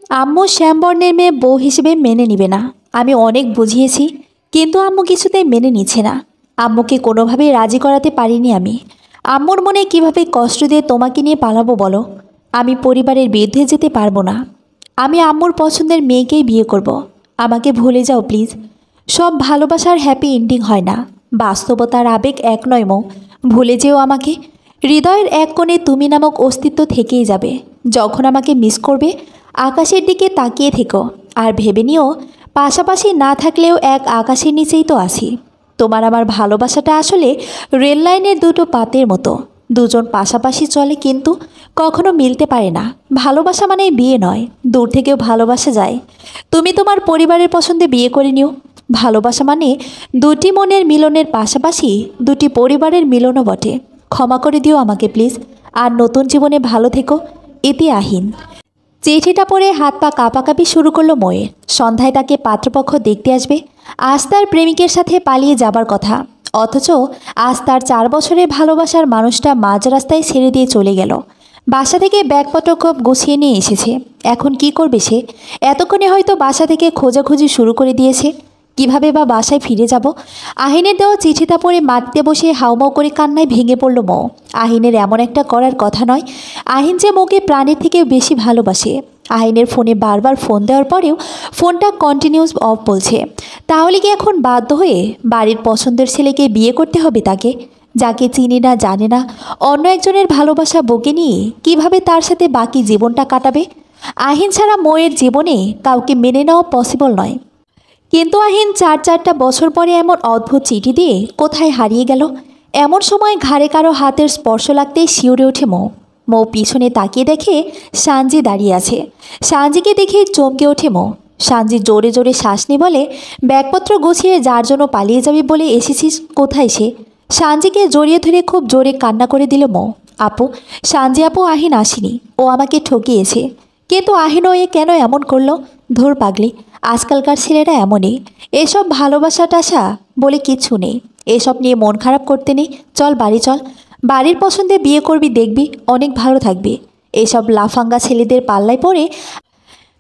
আম্মু শ্যামবর্ণের মেয়ে বউ হিসেবে মেনে নিবে না। আমি অনেক বুঝিয়েছি, কিন্তু আম্মু কিছুতেই মেনে নিচ্ছে না। আম্মুকে কোনোভাবেই রাজি করাতে পারিনি আমি। আম্মুর মনে কিভাবে কষ্ট দিয়ে তোমাকে নিয়ে পালাবো বলো? আমি পরিবারের বিরুদ্ধে যেতে পারবো না। আমি আম্মুর পছন্দের মেয়েকেই বিয়ে করব। আমাকে ভুলে যাও প্লিজ। সব ভালোবাসার হ্যাপি এন্ডিং হয় না, বাস্তবতার আবেগ এক নয় মো। ভুলে যেও আমাকে। হৃদয়ের এক কোণে তুমি নামক অস্তিত্ব থেকেই যাবে। যখন আমাকে মিস করবে, আকাশের দিকে তাকিয়ে থেকো আর ভেবে নিও, পাশাপাশি না থাকলেও এক আকাশের নিচেই তো আছি। তোমার আমার ভালোবাসাটা আসলে রেল লাইনের দুটো পাতের মতো, দুজন পাশাপাশি চলে কিন্তু কখনো মিলতে পারে না। ভালোবাসা মানে বিয়ে নয়, দূর থেকেও ভালোবাসা যায়। তুমি তোমার পরিবারের পছন্দে বিয়ে করে নিও। ভালোবাসা মানে দুটি মনের মিলনের পাশাপাশি দুটি পরিবারের মিলনও বটে। ক্ষমা করে দিও আমাকে প্লিজ, আর নতুন জীবনে ভালো থেকো। ইতি আহিন। চিঠিটা পড়ে হাত পা কাঁপাকাঁপি শুরু করলো ময়ের। সন্ধ্যায় তাকে পাত্রপক্ষ দেখতে আসবে। আজ তার প্রেমিকের সাথে পালিয়ে যাবার কথা, অথচ আজ তার 4 বছরের ভালোবাসার মানুষটা মাঝ রাস্তায় ছেড়ে দিয়ে চলে গেল। বাসা থেকে ব্যাগপত্র খুব গুছিয়ে নিয়ে এসেছে। এখন কি করবে সে? এতক্ষণে হয়তো বাসা থেকে খোঁজাখুঁজি শুরু করে দিয়েছে। কিভাবে বা বাসায় ফিরে যাব? আহিনের দেওয়া চিঠিটা পড়ে মাটিতে বসে হাউমাউ করে কান্নায় ভেঙে পড়ল মৌ। আহিনের এমন একটা করার কথা নয়। আহিন যে মৌকে প্রাণের থেকেও বেশি ভালোবাসে। আহিনের ফোনে বারবার ফোন দেওয়ার পরেও ফোনটা কন্টিনিউস অফ বলছে। তাহলে কি এখন বাধ্য হয়ে বাড়ির পছন্দের ছেলেকে বিয়ে করতে হবে তাকে, যাকে চিনি না জানে না? অন্য একজনের ভালোবাসা বুকে নিয়ে কিভাবে তার সাথে বাকি জীবনটা কাটাবে? আহিন ছাড়া মৌয়ের জীবনে কাউকে মেনে নেওয়া পসিবল নয়। কিন্তু আহিন 4 বছর পরে এমন অদ্ভুত চিঠি দিয়ে কোথায় হারিয়ে গেল? এমন সময় ঘাড়ে কারো হাতের স্পর্শ লাগতেই শিউরে ওঠে মৌ। মৌ পিছনে তাকিয়ে দেখে সানজি দাঁড়িয়ে আছে। সানজিকে দেখে চমকে ওঠে মৌ। সানজি জোরে জোরে শ্বাস নিয়ে বলে, ব্যাগপত্র গুছিয়ে যার জন্য পালিয়ে যাবি বলে এসেছিস, কোথায় সে? সানজিকে জড়িয়ে ধরে খুব জোরে কান্না করে দিল মৌ। আপু, সানজি আপু, আহিন আসেনি, ও আমাকে ঠকিয়েছে। কিন্তু আহিনও এ কেন এমন করলো? ধুর পাগলি, আজকালকার ছেলেরা এমনই। এসব ভালোবাসা টাসা বলে কিচ্ছু নেই। এসব নিয়ে মন খারাপ করতে নেই। চল বাড়ি চল। বাড়ির পছন্দে বিয়ে করবি, দেখবি অনেক ভালো থাকবি। এসব লাফাঙ্গা ছেলেদের পাল্লায় পড়ে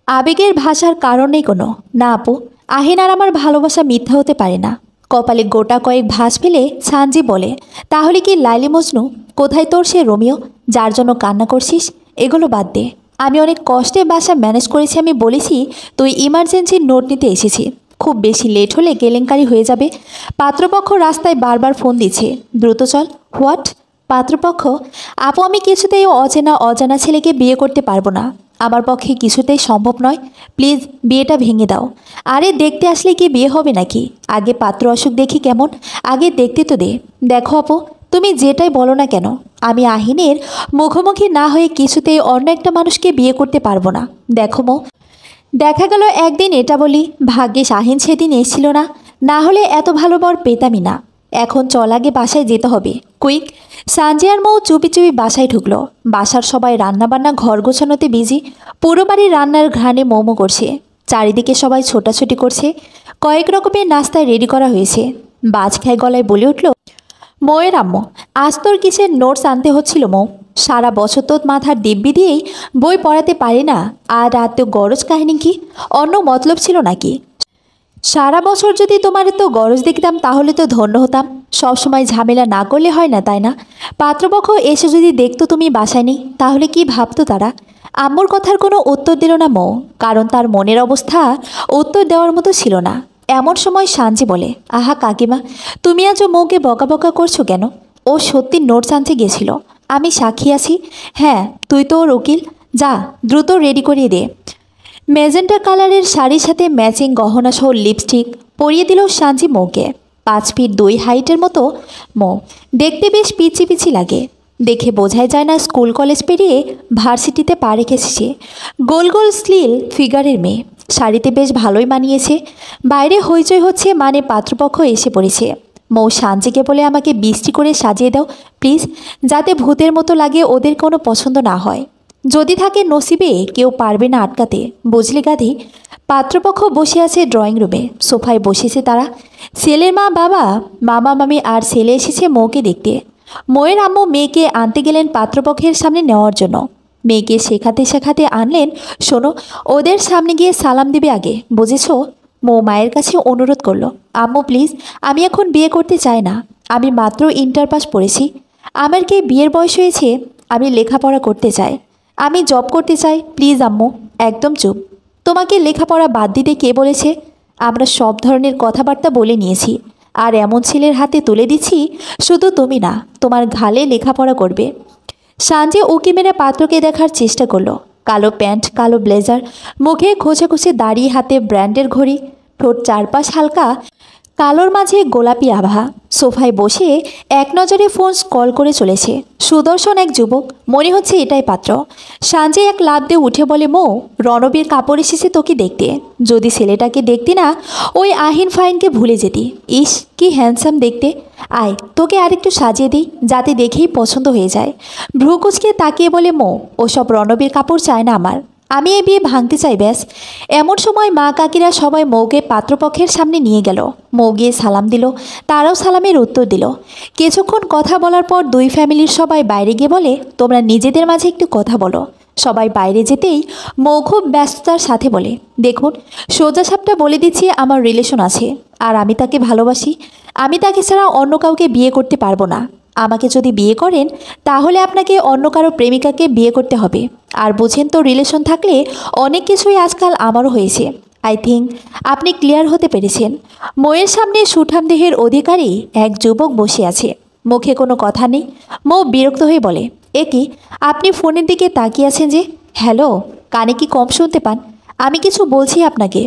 আবেগের ভাষার কারণ নেই কোনো। না আপু, আহিন আর আমার ভালোবাসা মিথ্যা হতে পারে না। কপালে গোটা কয়েক ভাঁজ ফেলে সানজি বলে, তাহলে কি লাইলি মজনু? কোথায় তোর সে রোমিও, যার জন্য কান্না করছিস? এগুলো বাদ দে। আমি অনেক কষ্টে বাসা ম্যানেজ করেছি। আমি বলেছি তুই ইমার্জেন্সি নোট নিতে এসেছি, খুব বেশি লেট হলে কেলেঙ্কারি হয়ে যাবে। পাত্রপক্ষ রাস্তায় বারবার ফোন দিচ্ছে, দ্রুত চল। হোয়াট? পাত্রপক্ষ? আপু, আমি কিছুতেই অচেনা অজানা ছেলেকে বিয়ে করতে পারবো না। আমার পক্ষে কিছুতেই সম্ভব নয়। প্লিজ বিয়েটা ভেঙে দাও। আরে দেখতে আসলে কি বিয়ে হবে নাকি? আগে পাত্র আসুক দেখি কেমন। আগে দেখতে তো দে। দেখো আপু, তুমি যেটাই বলো না কেন, আমি আহিনের মুখোমুখি না হয়ে কিছুতেই অন্য একটা মানুষকে বিয়ে করতে পারবো না। দেখো মো, দেখা গেল একদিন এটা বলি, ভাগ্যিস আহিন সেদিন এসেছিল না, না হলে এত ভালো বর পেতামই না। এখন চল, আগে বাসায় যেতে হবে, কুইক। সানজি আর মৌ চুপি চুপি বাসায় ঢুকলো। বাসার সবাই রান্নাবান্না ঘর গোছানোতে বিজি। পুরো বাড়ির রান্নার ঘ্রাণে মোমো করছে। চারিদিকে সবাই ছোটাছুটি করছে। কয়েক রকমের নাস্তায় রেডি করা হয়েছে। বাজ খায় গলায় বলে উঠল, মৌয়ের আম্মু, আজ তোর কিসের নোটস আনতে হচ্ছিল মৌ? সারা বছর তোর মাথার দিব্যি দিয়েই বই পড়াতে পারি না, আর রাতে গরজ কাহিনী কি? অন্য মতলব ছিল নাকি? সারা বছর যদি তোমার এত গরজ দেখতাম তাহলে তো ধন্য হতাম। সবসময় ঝামেলা না করলে হয় না, তাই না? পাত্রপক্ষ এসে যদি দেখতো তুমি বাসায় নেই, তাহলে কি ভাবতো তারা? আম্মুর কথার কোনো উত্তর দিল না মৌ, কারণ তার মনের অবস্থা উত্তর দেওয়ার মতো ছিল না। এমন সময় সানজি বলে, আহা কাকিমা, তুমি আজও মৌকে বকা বকা করছো কেন? ও সত্যি নোটস আনতে গেছিল, আমি সাক্ষী আছি। হ্যাঁ, তুই তো ওর উকিল। যা, দ্রুত রেডি করিয়ে দে। ম্যাজেন্টা কালারের শাড়ির সাথে ম্যাচিং গহনা সহ লিপস্টিক পরিয়ে দিল সানজি মৌকে। 5 ফিট 2 হাইটের মতো মৌ, দেখতে বেশ পিচি পিচি লাগে। দেখে বোঝাই যায় না স্কুল কলেজ পেরিয়ে ভার্সিটিতে পা রেখেছে। গোল গোল স্লিল ফিগারের মেয়ে, শাড়িতে বেশ ভালোই মানিয়েছে। বাইরে হইচই হচ্ছে, মানে পাত্রপক্ষ এসে পড়েছে। মৌ সানজিকে বলে, আমাকে বৃষ্টি করে সাজিয়ে দাও প্লিজ, যাতে ভূতের মতো লাগে, ওদের কোনো পছন্দ না হয়। যদি থাকে নসিবে, কেউ পারবে না আটকাতে, বুঝলে গাধি। পাত্রপক্ষ বসে আছে ড্রয়িং রুমে, সোফায় বসেছে তারা। ছেলের মা বাবা, মামা মামি আর ছেলে এসেছে মৌকে দেখতে। মৌয়ের আম্মু মেয়েকে আনতে গেলেন পাত্রপক্ষের সামনে নেওয়ার জন্য। মেয়েকে শেখাতে শেখাতে আনলেন। শোনো, ওদের সামনে গিয়ে সালাম দিবে আগে, বুঝেছো? মৌ মায়ের কাছে অনুরোধ করলো, আম্মু প্লিজ, আমি এখন বিয়ে করতে চাই না। আমি মাত্র ইন্টার পাস পড়েছি। আমার কি বিয়ের বয়স হয়েছে? আমি লেখাপড়া করতে চাই, আমি জব করতে চাই। প্লিজ আম্মু। একদম চুপ। তোমাকে লেখাপড়া বাদ দিতে কে বলেছে? আমরা সব ধরনের কথাবার্তা বলে নিয়েছি, আর এমন ছেলের হাতে তুলে দিচ্ছি, শুধু তুমি না, তোমার ঘালে লেখাপড়া করবে। সাঞ্জে উকি মেরে পাত্রকে দেখার চেষ্টা করলো। কালো প্যান্ট, কালো ব্লেজার, মুখে খোঁচে খোঁচে দাড়ি, হাতে ব্র্যান্ডের ঘড়ি, ঠোঁট চারপাশ হালকা কালোর মাঝে গোলাপি আভা। সোফায় বসে এক নজরে ফোন স্ক্রল করে চলেছে। সুদর্শন এক যুবক, মনে হচ্ছে এটাই পাত্র। সাঞ্জে এক লাফ দিয়ে উঠে বলে, মৌ, রণবীর কাপড় এসেছে তোকে দেখতে। যদি ছেলেটাকে দেখতি না, ওই আহিন ফাইনকে ভুলে যেতি। ইস, কি হ্যান্ডসাম দেখতে। আয়, তোকে আরেকটু সাজিয়ে দিই, যাতে দেখেই পছন্দ হয়ে যায়। ভ্রুকুচকে তাকিয়ে বলে, মৌ, ওসব রণবীর কাপড় চায় না আমার, আমি এই বিয়ে ভাঙতে চাই ব্যাস। এমন সময় মা কাকিরা সবাই মৌকে পাত্রপক্ষের সামনে নিয়ে গেল। মৌ গিয়ে সালাম দিল, তারাও সালামের উত্তর দিল। কিছুক্ষণ কথা বলার পর দুই ফ্যামিলির সবাই বাইরে গিয়ে বলে, তোমরা নিজেদের মাঝে একটু কথা বলো। সবাই বাইরে যেতেই মৌ খুব ব্যস্ততার সাথে বলে, দেখুন, সোজাসাপটা বলে দিচ্ছি, আমার রিলেশন আছে, আর আমি তাকে ভালোবাসি। আমি তাকে ছাড়া অন্য কাউকে বিয়ে করতে পারবো না। আমাকে যদি বিয়ে করেন, তাহলে আপনাকে অন্য কারো প্রেমিকাকে বিয়ে করতে হবে। আর বুঝেন তো, রিলেশন থাকলে অনেক কিছুই আজকাল আমারও হয়েছে। আই থিঙ্ক আপনি ক্লিয়ার হতে পেরেছেন। মৌয়ের সামনে সুঠাম দেহের অধিকারী এক যুবক বসে আছে, মুখে কোনো কথা নেই। মৌ বিরক্ত হয়ে বলে, এ কি, আপনি ফোনের দিকে তাকিয়ে আছেন যে? হ্যালো, কানে কি কম শুনতে পান? আমি কিছু বলছি আপনাকে।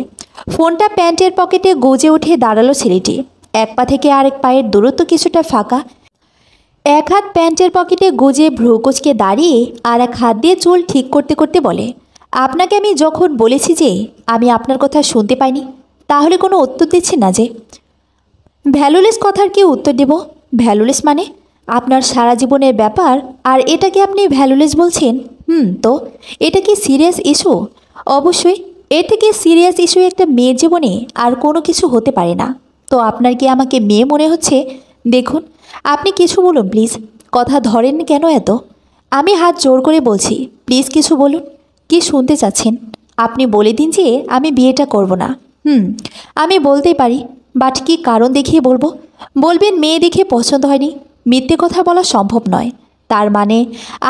ফোনটা প্যান্টের পকেটে গুজে উঠে দাঁড়ালো ছেলেটি। এক পা থেকে আরেক পায়ের দূরত্ব কিছুটা ফাঁকা। এক হাত প্যান্টের পকেটে গুজে ভ্রুকুচকে দাঁড়িয়ে আর এক হাত দিয়ে চুল ঠিক করতে করতে বলে, আপনাকে আমি যখন বলেছি যে আমি আপনার কথা শুনতে পাইনি, তাহলে কোনো উত্তর দিচ্ছেন না যে? ভ্যালুলেস কথার কি উত্তর দেব? ভ্যালুলেস মানে আপনার সারা জীবনের ব্যাপার, আর এটাকে আপনি ভ্যালুলেস বলছেন? তো এটা কি সিরিয়াস ইস্যু? অবশ্যই, এর থেকে সিরিয়াস ইস্যু একটা মেয়ের জীবনে আর কোনো কিছু হতে পারে না। তো আপনার কি আমাকে মেয়ে মনে হচ্ছে? দেখুন, আপনি কিছু বলুন প্লিজ। কথা ধরেন কেন এত? আমি হাত জোর করে বলছি, প্লিজ কিছু বলুন। কি শুনতে চাচ্ছেন? আপনি বলে দিন যে আমি বিয়েটা করব না। আমি বলতেই পারি, বাট কি কারণ দেখিয়ে বলবো? বলবেন মেয়ে দেখে পছন্দ হয়নি। মিথ্যে কথা বলা সম্ভব নয়। তার মানে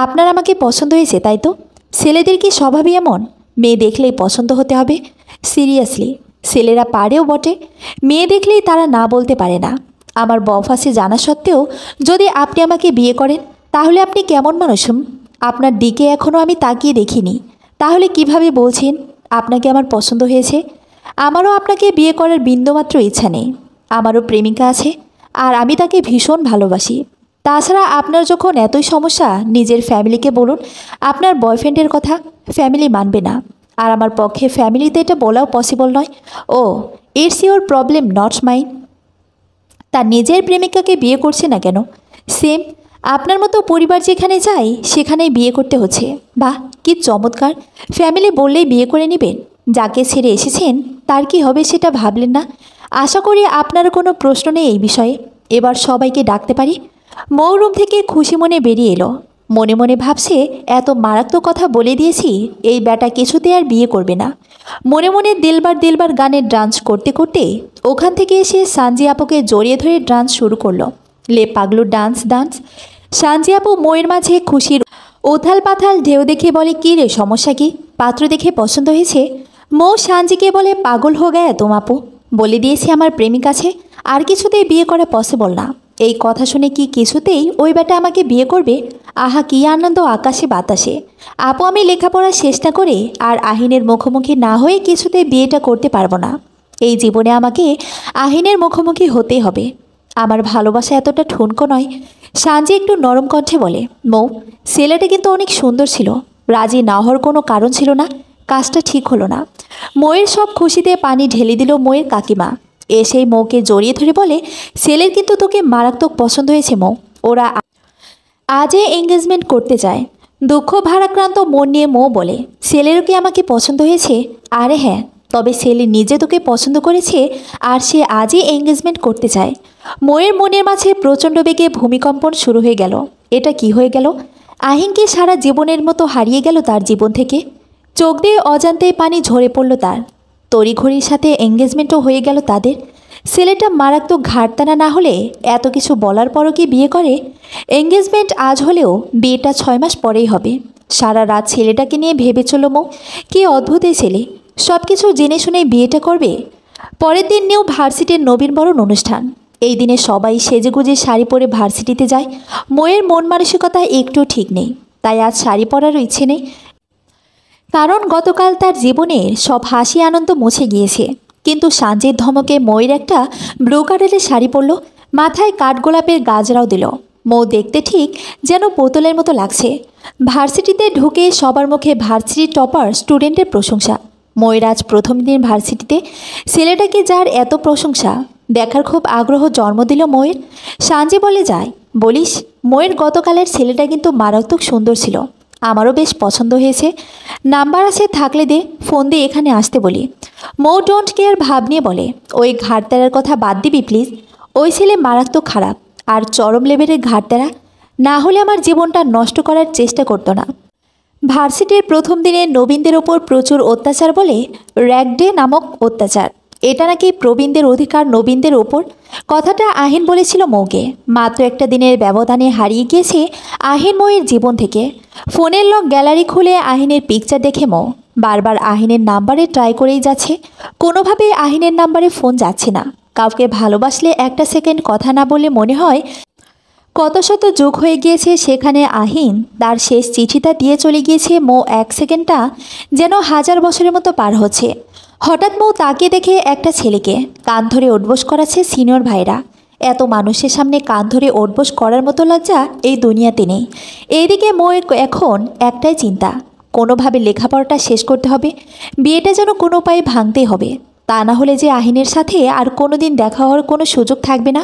আপনার আমাকে পছন্দ হয়েছে, তাই তো? ছেলেদের কি স্বভাবই এমন, মেয়ে দেখলেই পছন্দ হতে হবে? সিরিয়াসলি, ছেলেরা পারেও বটে, মেয়ে দেখলেই তারা না বলতে পারে না। আমার বফ আছে জানা সত্ত্বেও যদি আপনি আমাকে বিয়ে করেন, তাহলে আপনি কেমন মানুষ? আপনার দিকে এখনও আমি তাকিয়ে দেখিনি, তাহলে কিভাবে বলছেন আপনাকে আমার পছন্দ হয়েছে? আমারও আপনাকে বিয়ে করার বিন্দুমাত্র ইচ্ছা নেই। আমারও প্রেমিকা আছে, আর আমি তাকে ভীষণ ভালোবাসি। তাছাড়া আপনার যখন এতই সমস্যা, নিজের ফ্যামিলিকে বলুন আপনার বয়ফ্রেন্ডের কথা। ফ্যামিলি মানবে না, আর আমার পক্ষে ফ্যামিলিতে এটা বলাও পসিবল নয়। Oh, it's your problem, not mine. তার নিজের প্রেমিকাকে বিয়ে করছে না কেন? সেম, আপনার মতো পরিবার যেখানে যায় সেখানেই বিয়ে করতে হচ্ছে। বাহ, কি চমৎকার! ফ্যামিলি বললেই বিয়ে করে নেবেন? যাকে ছেড়ে এসেছেন তার কি হবে সেটা ভাবলেন না? আশা করি আপনার কোনো প্রশ্ন নেই এই বিষয়ে। এবার সবাইকে ডাকতে পারি। মৌ রুম থেকে খুশি মনে বেরিয়ে এলো। মনে মনে ভাবছে, এত মারাত্মক কথা বলে দিয়েছি, এই ব্যাটা কিছুতে আর বিয়ে করবে না। মনে মনে দিলবার দিলবার গানের ডান্স করতে করতে ওখান থেকে এসে সানজি আপুকে জড়িয়ে ধরে ডান্স শুরু করলো। লে পাগলু ডান্স ডান্স। সানজি আপু মৌয়ের মাঝে খুশির উথাল পাথাল ঢেউ দেখে বলে, কী রে, সমস্যা কি? পাত্র দেখে পছন্দ হয়েছে? মৌ সানজিকে বলে, পাগল হো গায়া তুম আপু, বলে দিয়েছি আমার প্রেমিক আছে, আর কিছুতেই বিয়ে করা পসিবল না। এই কথা শুনে কি কিছুতেই ওই বেটা আমাকে বিয়ে করবে? আহা, কি আনন্দ আকাশে বাতাসে! আপু, আমি লেখাপড়া শেষ না করে আর আহিনের মুখোমুখি না হয়ে কিছুতেই বিয়েটা করতে পারবো না। এই জীবনে আমাকে আহিনের মুখোমুখি হতেই হবে। আমার ভালোবাসা এতটা ঠুনকো নয়। সানজি একটু নরম কণ্ঠে বলে, মৌ, ছেলেটা কিন্তু অনেক সুন্দর ছিল, রাজি না হওয়ার কোনো কারণ ছিল না। কাজটা ঠিক হলো না। মৌয়ের সব খুশিতে পানি ঢেলে দিল মৌয়ের কাকিমা। এসেই মৌকে জড়িয়ে ধরে বলে, ছেলের কিন্তু তোকে মারাত্মক পছন্দ হয়েছে মৌ। ওরা আজই এঙ্গেজমেন্ট করতে চায়। দুঃখ ভারাক্রান্ত মন নিয়ে মৌ বলে, ছেলেরও কি আমাকে পছন্দ হয়েছে? আরে হ্যাঁ, তবে ছেলে নিজে তোকে পছন্দ করেছে, আর সে আজই এঙ্গেজমেন্ট করতে চায়। মৌয়ের মনের মাঝে প্রচণ্ড বেগে ভূমিকম্পন শুরু হয়ে গেল। এটা কি হয়ে গেল? আহিনকে সারা জীবনের মতো হারিয়ে গেল তার জীবন থেকে। চোখ দিয়ে অজান্তেই পানি ঝরে পড়ল তার। তড়িঘড়ির সাথে এঙ্গেজমেন্টও হয়ে গেল তাদের। ছেলেটা মারাত্মক ঘাটতানা না হলে এত কিছু বলার পরও কি বিয়ে করে? এঙ্গেজমেন্ট আজ হলেও বিয়েটা 6 মাস পরেই হবে। সারা রাত ছেলেটাকে নিয়ে ভেবে চলো মো, কি অদ্ভুত এই ছেলে, সব কিছু জেনে শুনে বিয়েটা করবে। পরের দিন নিউ ভার্সিটির নবীনবরণ অনুষ্ঠান। এই দিনে সবাই সেজেগুজে শাড়ি পরে ভার্সিটিতে যায়। মোয়ের মন মানসিকতা একটু ঠিক নেই, তাই আজ শাড়ি পরারও ইচ্ছে নেই। কারণ গতকাল তার জীবনের সব হাসি আনন্দ মুছে গিয়েছে। কিন্তু সাঞ্জের ধমকে ময়ের একটা ব্লু কালারের শাড়ি পরল, মাথায় কাঠগোলাপের গাজরাও দিল। মৌ দেখতে ঠিক যেন বোতলের মতো লাগছে। ভার্সিটিতে ঢুকে সবার মুখে ভার্সিটির টপার স্টুডেন্টের প্রশংসা। ময়ের আজ প্রথম দিন ভার্সিটিতে। ছেলেটাকে যার এত প্রশংসা দেখার খুব আগ্রহ জন্ম দিল ময়ের। সাঞ্জে বলে যায়, বলিস ময়ের গতকালের ছেলেটা কিন্তু মারাত্মক সুন্দর ছিল, আমারও বেশ পছন্দ হয়েছে। নাম্বার আছে থাকলে দে, ফোন দিয়ে এখানে আসতে বলি। মৌ ডোন্ট কেয়ার ভাব নিয়ে বলে, ওই ঘাটতারার কথা বাদ দিবি প্লিজ। ওই ছেলে মারাত্মক খারাপ আর চরম লেভেলের ঘাটতারা, না হলে আমার জীবনটা নষ্ট করার চেষ্টা করতো না। ভার্সিটির প্রথম দিনে নবীনদের ওপর প্রচুর অত্যাচার বলে র্যাগ ডে নামক অত্যাচার। এটা নাকি প্রবীণদের অধিকার নবীনদের ওপর। কথাটা আহিন বলেছিল মৌকে। মাত্র একটা দিনের ব্যবধানে হারিয়ে গিয়েছে আহিন মৌয়ের জীবন থেকে। ফোনের লক গ্যালারি খুলে আহিনের পিকচার দেখে মৌ বারবার আহিনের নাম্বারে ট্রাই করেই যাচ্ছে। কোনোভাবেই আহিনের নাম্বারে ফোন যাচ্ছে না। কাউকে ভালোবাসলে একটা সেকেন্ড কথা না বলে মনে হয় কত শত যুগ হয়ে গিয়েছে, সেখানে আহিন তার শেষ চিঠিটা দিয়ে চলে গিয়েছে। মৌ এক সেকেন্ডটা যেন 1000 বছরের মতো পার হচ্ছে। হঠাৎ মৌ তাকিয়ে দেখে একটা ছেলেকে কান ধরে ওঠবোস করাচ্ছে সিনিয়র ভাইরা। এত মানুষের সামনে কান ধরে ওঠবোস করার মতো লজ্জা এই দুনিয়াতে নেই। এইদিকে মৌয়ের এখন একটাই চিন্তা, কোনোভাবে লেখাপড়াটা শেষ করতে হবে, বিয়েটা যেন কোনো উপায়ে ভাঙতেই হবে। তা না হলে যে আহিনের সাথে আর কোনো দিন দেখা হওয়ার কোনো সুযোগ থাকবে না।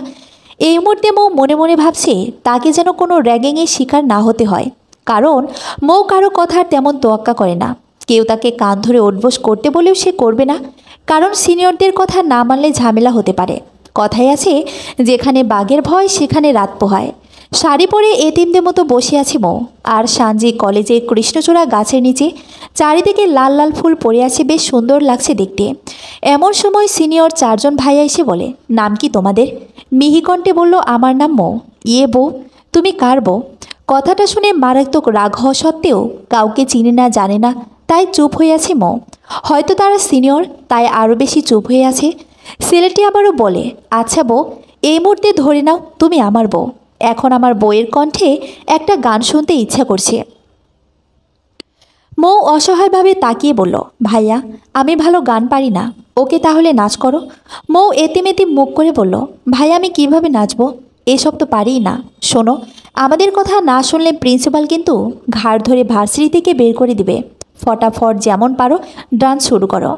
এই মুহূর্তে মৌ মনে মনে ভাবছে তাকে যেন কোনো র্যাগিংয়ের শিকার না হতে হয়। কারণ মৌ কারো কথার তেমন তোয়াক্কা করে না। কেউ তাকে কান ধরে ওঠবোস করতে বলেও সে করবে না, কারণ সিনিয়রদের কথা না মানলে ঝামেলা হতে পারে। কথাই আছে, যেখানে বাঘের ভয় সেখানে রাত পোহায়। শাড়ি পরে এতিমদের মতো বসে আছে মৌ আর সাঞ্জি কলেজের কৃষ্ণচূড়া গাছের নিচে। চারিদিকে লাল লাল ফুল পড়ে আছে, বেশ সুন্দর লাগছে দেখতে। এমন সময় সিনিয়র 4 জন ভাইয়া এসে বলে, নাম কি তোমাদের? মিহিকণ্ঠে বলল, আমার নাম মৌ। ইয়ে বউ, তুমি কার বউ? কথাটা শুনে মারাত্মক রাগ হওয়া সত্ত্বেও কাউকে চিনে না জানে না, তাই চুপ হয়ে আছে মৌ। হয়তো তারা সিনিয়র, তাই আরও বেশি চুপ হয়ে আছে। ছেলেটি আবারও বলে, আচ্ছা বউ, এই মুহূর্তে ধরে নাও তুমি আমার বউ। এখন আমার বউয়ের কণ্ঠে একটা গান শুনতে ইচ্ছা করছে। মৌ অসহায়ভাবে তাকিয়ে বলল, ভাইয়া আমি ভালো গান পারি না, ওকে তাহলে নাচ করো। মৌ এতিম এতিম মুখ করে বলল, ভাইয়া আমি কিভাবে নাচবো, এসব তো পারিই না। শোনো, আমাদের কথা না শুনলে প্রিন্সিপাল কিন্তু ঘাড় ধরে ভার্সিটি থেকে বের করে দিবে। ফটাফট যেমন পারো ডান্স শুরু করো।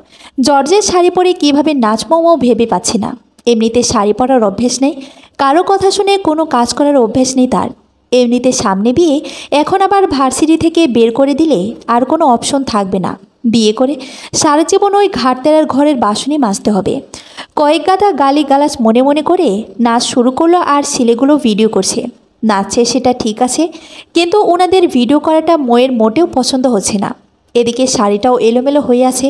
জর্জের শাড়ি পরে কীভাবে নাচবো মৌ ভেবে পাচ্ছি না। এমনিতে শাড়ি পরার অভ্যেস নেই, কারো কথা শুনে কোনো কাজ করার অভ্যেস নেই তার। এমনিতে সামনে বিয়ে, এখন আবার ভার্সিটি থেকে বের করে দিলে আর কোনো অপশন থাকবে না। বিয়ে করে সারা জীবন ওই ঘাটতেরার ঘরের বাসনই মাজতে হবে। কয়েক গাদা গালিগালাজ মনে মনে করে নাচ শুরু করলো আর ছেলেগুলো ভিডিও করছে। নাচছে সেটা ঠিক আছে, কিন্তু ওনাদের ভিডিও করাটা ময়ের মোটেও পছন্দ হচ্ছে না। এদিকে শাড়িটাও এলোমেলো হয়ে আছে।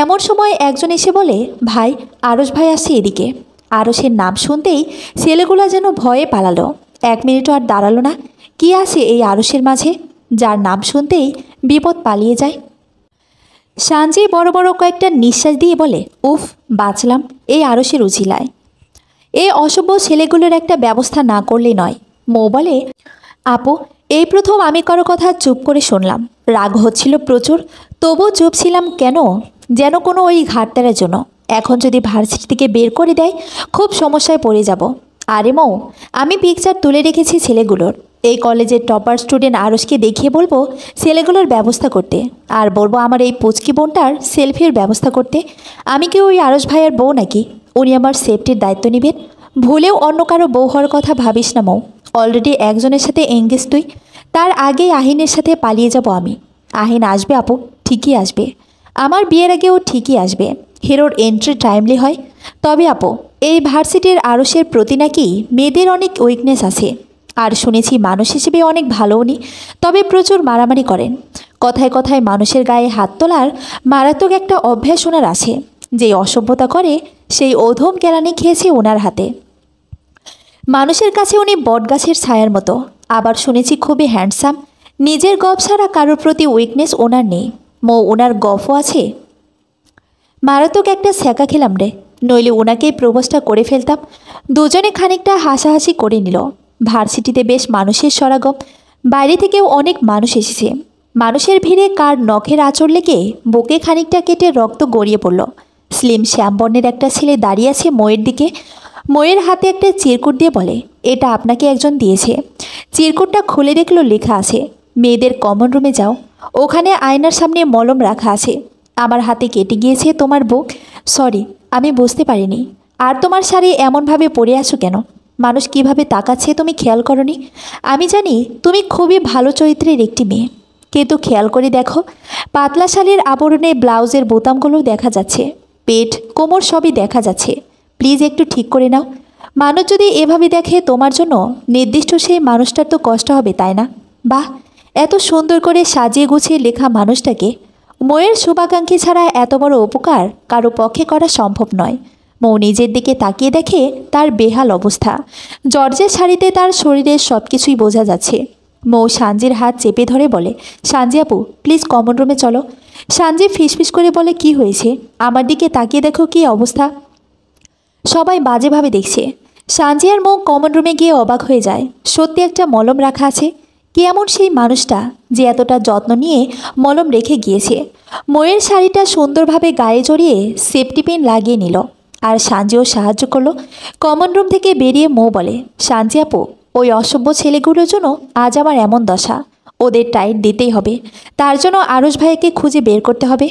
এমন সময় একজন এসে বলে, ভাই আরশ ভাই আসছে এদিকে। আরশের নাম শুনতেই ছেলেগুলো যেন ভয়ে পালালো। 1 মিনিটও আর দাঁড়ালো না। কি আছে এই আরশের মাঝে, যার নাম শুনতেই বিপদ পালিয়ে যায়? সাঞ্জি বড় বড় কয়েকটা নিঃশ্বাস দিয়ে বলে, উফ বাঁচলাম এই আরশের উচিলায়। এই অসভ্য ছেলেগুলোর একটা ব্যবস্থা না করলে নয়। মৌ বলে, আপু এই প্রথম আমি কারো কথা চুপ করে শুনলাম। রাগ হচ্ছিল প্রচুর, তবুও চুপ ছিলাম কেন? যেন কোনো ওই ঘাটতারের জন্য। এখন যদি ভার্সিটি থেকে বের করে দেয় খুব সমস্যায় পড়ে যাব। আরে মৌ, আমি পিকচার তুলে রেখেছি ছেলেগুলোর। এই কলেজের টপার স্টুডেন্ট আরশকে দেখিয়ে বলবো ছেলেগুলোর ব্যবস্থা করতে, আর বলবো আমার এই পুচকি বোনটার সেলফির ব্যবস্থা করতে। আমি কি ওই আরশ ভাইয়ের বউ নাকি? উনি আমার সেফটির দায়িত্ব নেবেন। ভুলেও অন্য কারো বউ হওয়ার কথা ভাবিস না মৌ। অলরেডি একজনের সাথে এঙ্গেজ তুই, তার আগেই আহিনের সাথে পালিয়ে যাব আমি। আহিন আসবে আপু, ঠিকই আসবে। আমার বিয়ের আগেও ঠিকই আসবে। হিরোর এন্ট্রি টাইমলি হয়। তবে আপু এই ভার্সিটির আরশের প্রতি নাকি মেয়েদের অনেক উইকনেস আছে। আর শুনেছি মানুষ হিসেবে অনেক ভালো উনি, তবে প্রচুর মারামারি করেন। কথায় কথায় মানুষের গায়ে হাত তোলার মারাত্মক একটা অভ্যাস ওনার আছে। যেই অসভ্যতা করে সেই অধম কেরানি খেয়েছে ওনার হাতে। মানুষের কাছে উনি বটগাছের ছায়ার মতো। আবার শুনেছি খুবই হ্যান্ডসাম। নিজের গপ ছাড়া কারোর প্রতি উইকনেস ওনার নেই। ওনার গফও আছে। মারাত্মক একটা ছ্যাঁকা খেলাম রে, নইলে ওনাকেই প্রপোজটা করে ফেলতাম। দুজনে খানিকটা হাসাহাসি করে নিল। ভার্সিটিতে বেশ মানুষের সরাগম। বাইরে থেকেও অনেক মানুষ এসেছে। মানুষের ভিড়ে কার নখের আঁচড় লেগে বুকে খানিকটা কেটে রক্ত গড়িয়ে পড়ল। স্লিম শ্যামবর্ণের একটা ছেলে দাঁড়িয়ে আছে মোয়ের দিকে। মোয়ের হাতে একটা চিরকুট দিয়ে বলে, এটা আপনাকে একজন দিয়েছে। চিরকুটটা খুলে দেখলো লেখা আছে, মেয়েদের কমন রুমে যাও, ওখানে আয়নার সামনে মলম রাখা আছে। আমার হাতে কেটে গিয়েছে তোমার বুক। সরি, আমি বুঝতে পারিনি। আর তোমার শাড়ি এমনভাবে পরে আছো কেন? মানুষ কিভাবে তাকাচ্ছে তুমি খেয়াল করনি? আমি জানি তুমি খুবই ভালো চরিত্রের একটি মেয়ে, কিন্তু খেয়াল করে দেখো, পাতলা শাড়ির আবরণে ব্লাউজের বোতামগুলো দেখা যাচ্ছে, পেট কোমর সবই দেখা যাচ্ছে। প্লিজ একটু ঠিক করে নাও। মানুষ যদি এভাবে দেখে তোমার জন্য, নির্দিষ্ট সেই মানুষটার তো কষ্ট হবে, তাই না? বাহ, এত সুন্দর করে সাজিয়ে গুছিয়ে লেখা মানুষটাকে। মোয়ের শুভাকাঙ্ক্ষী ছাড়া এত বড় উপকার কারো পক্ষে করা সম্ভব নয়। মৌ নিজের দিকে তাকিয়ে দেখে তার বেহাল অবস্থা। জর্জের শাড়িতে তার শরীরের সব কিছুই বোঝা যাচ্ছে। মৌ সানজির হাত চেপে ধরে বলে, সানজি আপু প্লিজ কমন রুমে চলো। সানজি ফিসফিস করে বলে, কি হয়েছে? আমার দিকে তাকিয়ে দেখো কি অবস্থা। সবাই বাজেভাবে দেখছে। সানজি আর মৌ কমন রুমে গিয়ে অবাক হয়ে যায়। সত্যি একটা মলম রাখা আছে। কে এমন সেই মানুষটা যে এতটা যত্ন নিয়ে মলম রেখে গিয়েছে? ময়ের শাড়িটা সুন্দরভাবে গায়ে জড়িয়ে সেফটি পিন লাগিয়ে নিল। আর সানজিও সাহায্য করলো। কমন রুম থেকে বেরিয়ে মৌ বলে, সানজি আপু ওই অসভ্য ছেলেগুলোর জন্য আজ আমার এমন দশা। ওদের টাইট দিতেই হবে। তার জন্য আরশ ভাইয়াকে খুঁজে বের করতে হবে।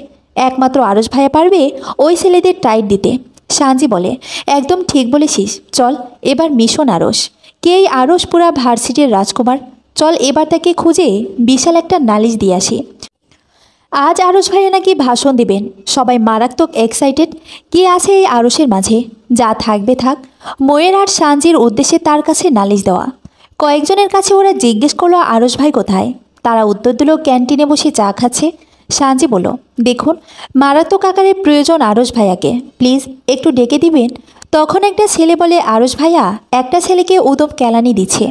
একমাত্র আরশ ভাইয়া পারবে ওই ছেলেদের টাইট দিতে। সানজি বলে, একদম ঠিক বলেছিস, চল এবার মিশন আরশ। কে এই আরশ? পুরা ভার্সিটির রাজকুমার। চল এবার তাকে খুঁজে বিশাল একটা নালিশ দিয়ে আসি। আজ আরশ ভাইয়া নাকি ভাষণ দিবেন। সবাই মারাত্মক এক্সাইটেড। কে আছে এই আরশের মাঝে? যা থাকবে থাক। ময়ের আর সানজির উদ্দেশ্যে তার কাছে নালিশ দেওয়া। কয়েকজনের কাছে ওরা জিজ্ঞেস করলো আরশ ভাই কোথায়। তারা উত্তর দিল ক্যান্টিনে বসে চা খাচ্ছে। সানজি বলল, দেখুন মারাত্মক আকারে প্রয়োজন আরশ ভাইয়াকে, প্লিজ একটু ডেকে দিবেন। তখন একটা ছেলে বলে, আরশ ভাইয়া একটা ছেলেকে উদম কেলানি দিচ্ছে,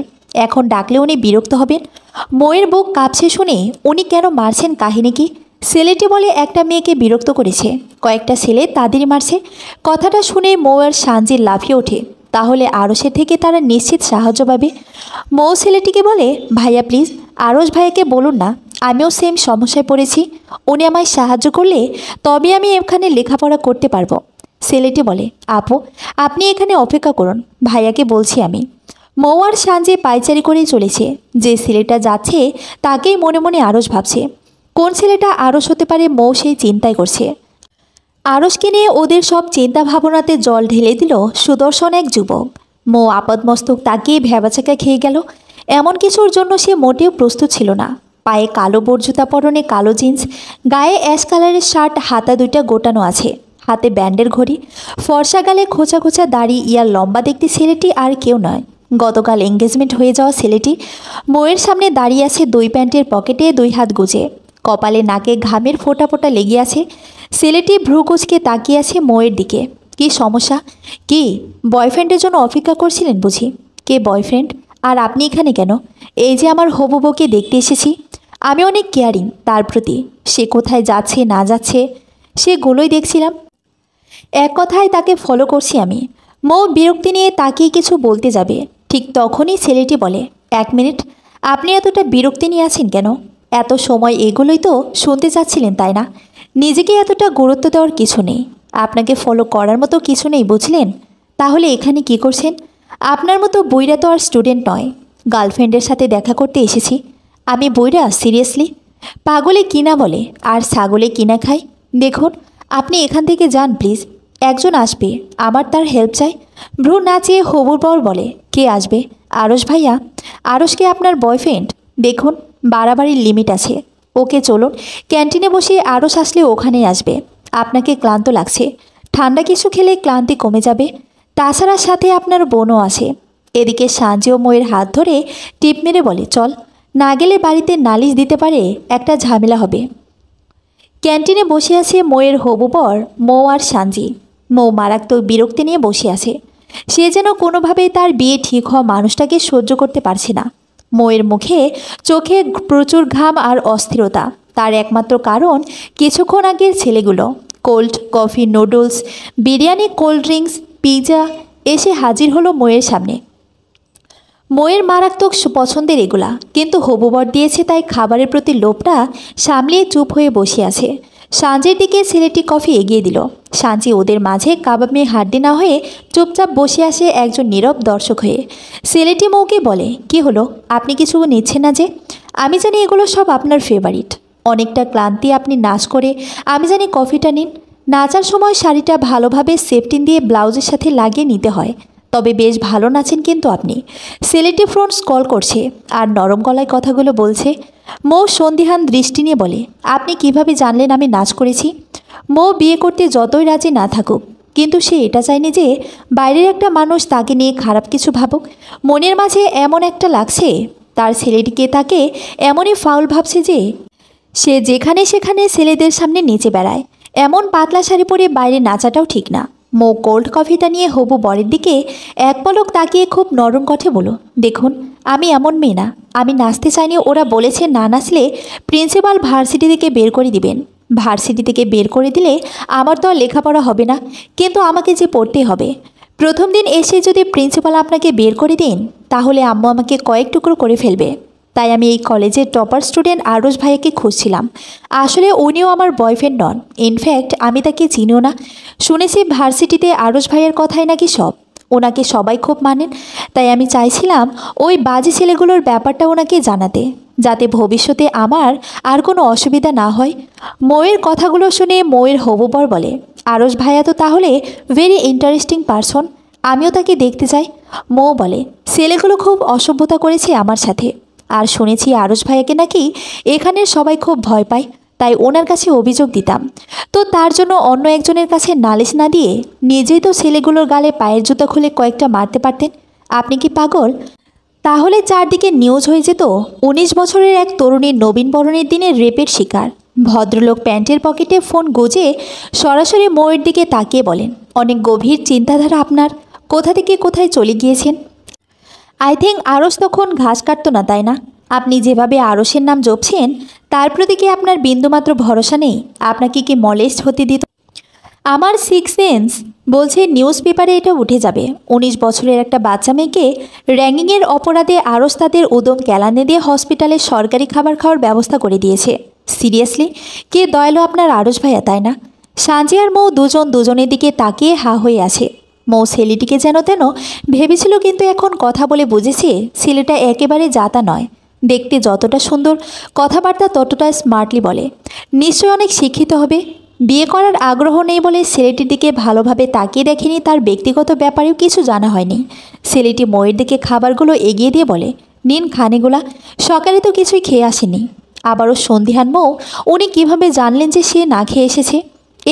এখন ডাকলে উনি বিরক্ত হবেন। ময়ের বুক কাঁপছে শুনে উনি কেন মারছেন কাহিনী কি? ছেলেটি বলে, একটা মেয়েকে বিরক্ত করেছে, কয়েকটা ছেলে তাদেরই মারছে। কথাটা শুনে মৌ আর সানজি লাফিয়ে ওঠে। তাহলে আরশের থেকে তারা নিশ্চিত সাহায্য পাবে। মৌ ছেলেটিকে বলে, ভাইয়া প্লিজ আরশ ভাইয়াকে বলুন না, আমিও সেম সমস্যায় পড়েছি। উনি আমায় সাহায্য করলে তবে আমি এখানে লেখাপড়া করতে পারবো। ছেলেটি বলে, আপু আপনি এখানে অপেক্ষা করুন, ভাইয়াকে বলছি আমি। মৌ আর সানজি পায়চারি করেই চলেছে। যে ছেলেটা যাচ্ছে তাকেই মনে মনে আরশ ভাবছে। কোন ছেলেটা আরশ হতে পারে মৌ সেই চিন্তাই করছে। আরশকে নিয়ে ওদের সব চিন্তা ভাবনাতে জল ঢেলে দিল সুদর্শন এক যুবক। মৌ আপাদমস্তক তাকিয়ে ভ্যাবাচাকা খেয়ে গেল। এমন কিছুর জন্য সে মোটেও প্রস্তুত ছিল না। পায়ে কালো বোট জুতা, পরনে কালো জিন্স, গায়ে অ্যাশ কালারের শার্ট, হাতা দুইটা গোটানো আছে, হাতে ব্যান্ডের ঘড়ি, ফর্সা গালে খোঁচা খোঁচা দাড়ি, ইয়ার লম্বা দেখতে ছেলেটি আর কেউ নয়, গতকাল এঙ্গেজমেন্ট হয়ে যাওয়া ছেলেটি। মৌয়ের সামনে দাঁড়িয়ে আছে দুই প্যান্টের পকেটে দুই হাত গুজে, কপালে নাকে ঘামের ফোঁটা ফোঁটা লেগে আছে। ছেলেটি ভ্রু কুচকে তাকিয়ে আছে মৌয়ের দিকে। কি সমস্যা? কি বয়ফ্রেন্ডের জন্য অপেক্ষা করছিলেন বুঝি? কে বয়ফ্রেন্ড? আর আপনি এখানে কেন? এই যে আমার হবু বউকে দেখতে এসেছি। আমি অনেক কেয়ারিং তার প্রতি। সে কোথায় যাচ্ছে না যাচ্ছে সেগুলোই দেখছিলাম। এক কথায় তাকে ফলো করছি আমি। মৌ বিরক্তি নিয়ে তাকিয়ে কিছু বলতে যাবে, ঠিক তখনই ছেলেটি বলে, এক মিনিট, আপনি এতটা বিরক্তি নিয়ে আছেন কেন? এত সময় এগুলোই তো শুনতে চাচ্ছিলেন, তাই না? নিজেকে এতটা গুরুত্ব দেওয়ার কিছু নেই। আপনাকে ফলো করার মতো কিছু নেই, বুঝলেন? তাহলে এখানে কি করছেন? আপনার মতো বইরা তো আর স্টুডেন্ট নয়। গার্লফ্রেন্ডের সাথে দেখা করতে এসেছি। আমি বইরা? সিরিয়াসলি? পাগলে কিনা বলে আর ছাগলে কিনা খায়। দেখুন আপনি এখান থেকে যান প্লিজ। একজন আসবে, আমার তার হেল্প চাই। ভ্রু নাচিয়ে হবুর বর বলে, কে আসবে? আরশ ভাইয়া। আরশকে আপনার বয়ফ্রেন্ড? দেখুন বাড়াবাড়ির লিমিট আছে। ওকে চলুন, ক্যান্টিনে বসে আরশ আসলে ওখানেই আসবে। আপনাকে ক্লান্ত লাগছে, ঠান্ডা কিছু খেলে ক্লান্তি কমে যাবে। তাছাড়া সাথে আপনার বোনও আছে। এদিকে সাঞ্জি ও মৌয়ের হাত ধরে টিপ মেরে বলে, চল, না গেলে বাড়িতে নালিশ দিতে পারে, একটা ঝামেলা হবে। ক্যান্টিনে বসে আছে মৌয়ের হবু বর মৌ আর সাঞ্জি। মৌ মারাত্মক বিরক্তি নিয়ে বসে আছে। সে যেন কোনোভাবেই তার বিয়ে ঠিক হওয়া মানুষটাকে সহ্য করতে পারছে না। মৌয়ের মুখে চোখে প্রচুর ঘাম আর অস্থিরতা। তার একমাত্র কারণ কিছুক্ষণ আগের ছেলেগুলো। Cold coffee, noodles, biryani, cold drinks, pizza এসে হাজির হলো মৌয়ের সামনে। মৌয়ের মারাত্মক পছন্দের এগুলা, কিন্তু হবু বর দিয়েছে তাই খাবারের প্রতি লোভটা সামলিয়ে চুপ হয়ে বসে আছে। সাঞ্জির দিকে ছেলেটি কফি এগিয়ে দিল। সাঞ্জি ওদের মাঝে কাবাব মেয়ে হাড্ডি না হয়ে চুপচাপ বসে আসে একজন নীরব দর্শক হয়ে। ছেলেটি মৌকে বলে, কি হলো, আপনি কিছু নিচ্ছেন না যে? আমি জানি এগুলো সব আপনার ফেভারিট। অনেকটা ক্লান্তি আপনি নাচ করে, আমি জানি কফিটা নিন। নাচার সময় শাড়িটা ভালোভাবে সেফটিন দিয়ে ব্লাউজের সাথে লাগিয়ে নিতে হয়। তবে বেশ ভালো নাচেন কিন্তু আপনি। ছেলেটি ফোন স্ক্রল করছে আর নরম গলায় কথাগুলো বলছে। মৌ সন্দিহান দৃষ্টি নিয়ে বলে, আপনি কিভাবে জানলেন আমি নাচ করেছি? মৌ বিয়ে করতে যতই রাজি না থাকুক, কিন্তু সে এটা চায়নি যে বাইরের একটা মানুষ তাকে নিয়ে খারাপ কিছু ভাবুক। মনের মাঝে এমন একটা লাগছে তার ছেলেটিকে তাকে এমনই ফাউল ভাবছে যে সে যেখানে সেখানে ছেলেদের সামনে নেচে বেড়ায়। এমন পাতলা শাড়ি পরে বাইরে নাচাটাও ঠিক না। মৌ কোল্ড কফিটা নিয়ে হবু বরের দিকে এক পলক তাকিয়ে খুব নরম কণ্ঠে বলল, দেখুন, আমি এমন মেয়ে না। আমি নাচতে চাইনি, ওরা বলেছে না নাচলে প্রিন্সিপাল ভার্সিটি থেকে বের করে দিবেন। ভার্সিটি থেকে বের করে দিলে আমার তো আর লেখাপড়া হবে না, কিন্তু আমাকে যে পড়তে হবে। প্রথম দিন এসে যদি প্রিন্সিপাল আপনাকে বের করে দেন, তাহলে আম্মু আমাকে কয়েক টুকরো করে ফেলবে। তাই আমি এই কলেজের টপার স্টুডেন্ট আরুষ ভাইয়াকে খুঁজছিলাম। আসলে উনিও আমার বয়ফ্রেন্ড নন। ইনফ্যাক্ট আমি তাকে চিনিও না। শুনেছি ভার্সিটিতে আরুষ ভাইয়ের কথাই নাকি সব। ওনাকে সবাই খুব মানেন। তাই আমি চাইছিলাম ওই বাজে ছেলেগুলোর ব্যাপারটা ওনাকে জানাতে, যাতে ভবিষ্যতে আমার আর কোনো অসুবিধা না হয়। মৌয়ের কথাগুলো শুনে মৌয়ের হবু বর বলে, আরুষ ভাইয়া তো তাহলে ভেরি ইন্টারেস্টিং পারসন। আমিও তাকে দেখতে চাই। মৌ বলে, ছেলেগুলো খুব অসভ্যতা করেছে আমার সাথে। আর শুনেছি আরুষ ভাইয়াকে নাকি এখানের সবাই খুব ভয় পায়। তাই ওনার কাছে অভিযোগ দিতাম। তো তার জন্য অন্য একজনের কাছে নালিশ না দিয়ে নিজেই তো ছেলেগুলোর গালে পায়ের জুতা খুলে কয়েকটা মারতে পারতেন। আপনি কি পাগল? তাহলে চারদিকে নিউজ হয়ে যেত ১৯ বছরের এক তরুণীর নবীনবরণের দিনে রেপের শিকার। ভদ্রলোক প্যান্টের পকেটে ফোন গুজে সরাসরি মৌয়ের দিকে তাকিয়ে বলেন, অনেক গভীর চিন্তাধারা আপনার। কোথা থেকে কোথায় চলে গিয়েছেন? আই থিঙ্ক আরস তখন ঘাস কাটতো না, তাই না? আপনি যেভাবে আরসের নাম জপছেন, তার প্রতি কি আপনার বিন্দুমাত্র ভরসা নেই? আপনাকে কি মলেস্ট হতে দিত? আমার সিক্স সেন্স বলছে নিউজ পেপারে এটা উঠে যাবে। ১৯ বছরের একটা বাচ্চা মেয়েকে র্যাঙ্গিংয়ের অপরাধে আরস তাদের উদম কেলানে দিয়ে হসপিটালে সরকারি খাবার খাওয়ার ব্যবস্থা করে দিয়েছে। সিরিয়াসলি, কে দয়ালু আপনার আরস ভাইয়া, তাই না? সাঞ্জি আর মৌ দুজনের দিকে তাকিয়ে হা হয়ে আছে। মৌ ছেলেটিকে যেন তেন ভেবেছিল, কিন্তু এখন কথা বলে বুঝেছে ছেলেটা একেবারে জাতা নয়। দেখতে যতটা সুন্দর, কথাবার্তা ততটা স্মার্টলি বলে। নিশ্চয় অনেক শিক্ষিত হবে। বিয়ে করার আগ্রহ নেই বলে ছেলেটির দিকে ভালোভাবে তাকিয়ে দেখেনি, তার ব্যক্তিগত ব্যাপারেও কিছু জানা হয়নি। ছেলেটি মৌয়ের দিকে খাবারগুলো এগিয়ে দিয়ে বলে, নিন খানেগুলা, সকালে তো কিছুই খেয়ে আসেনি। আবারও সন্ধিহান মৌ, উনি কিভাবে জানলেন যে সে না খেয়ে এসেছে?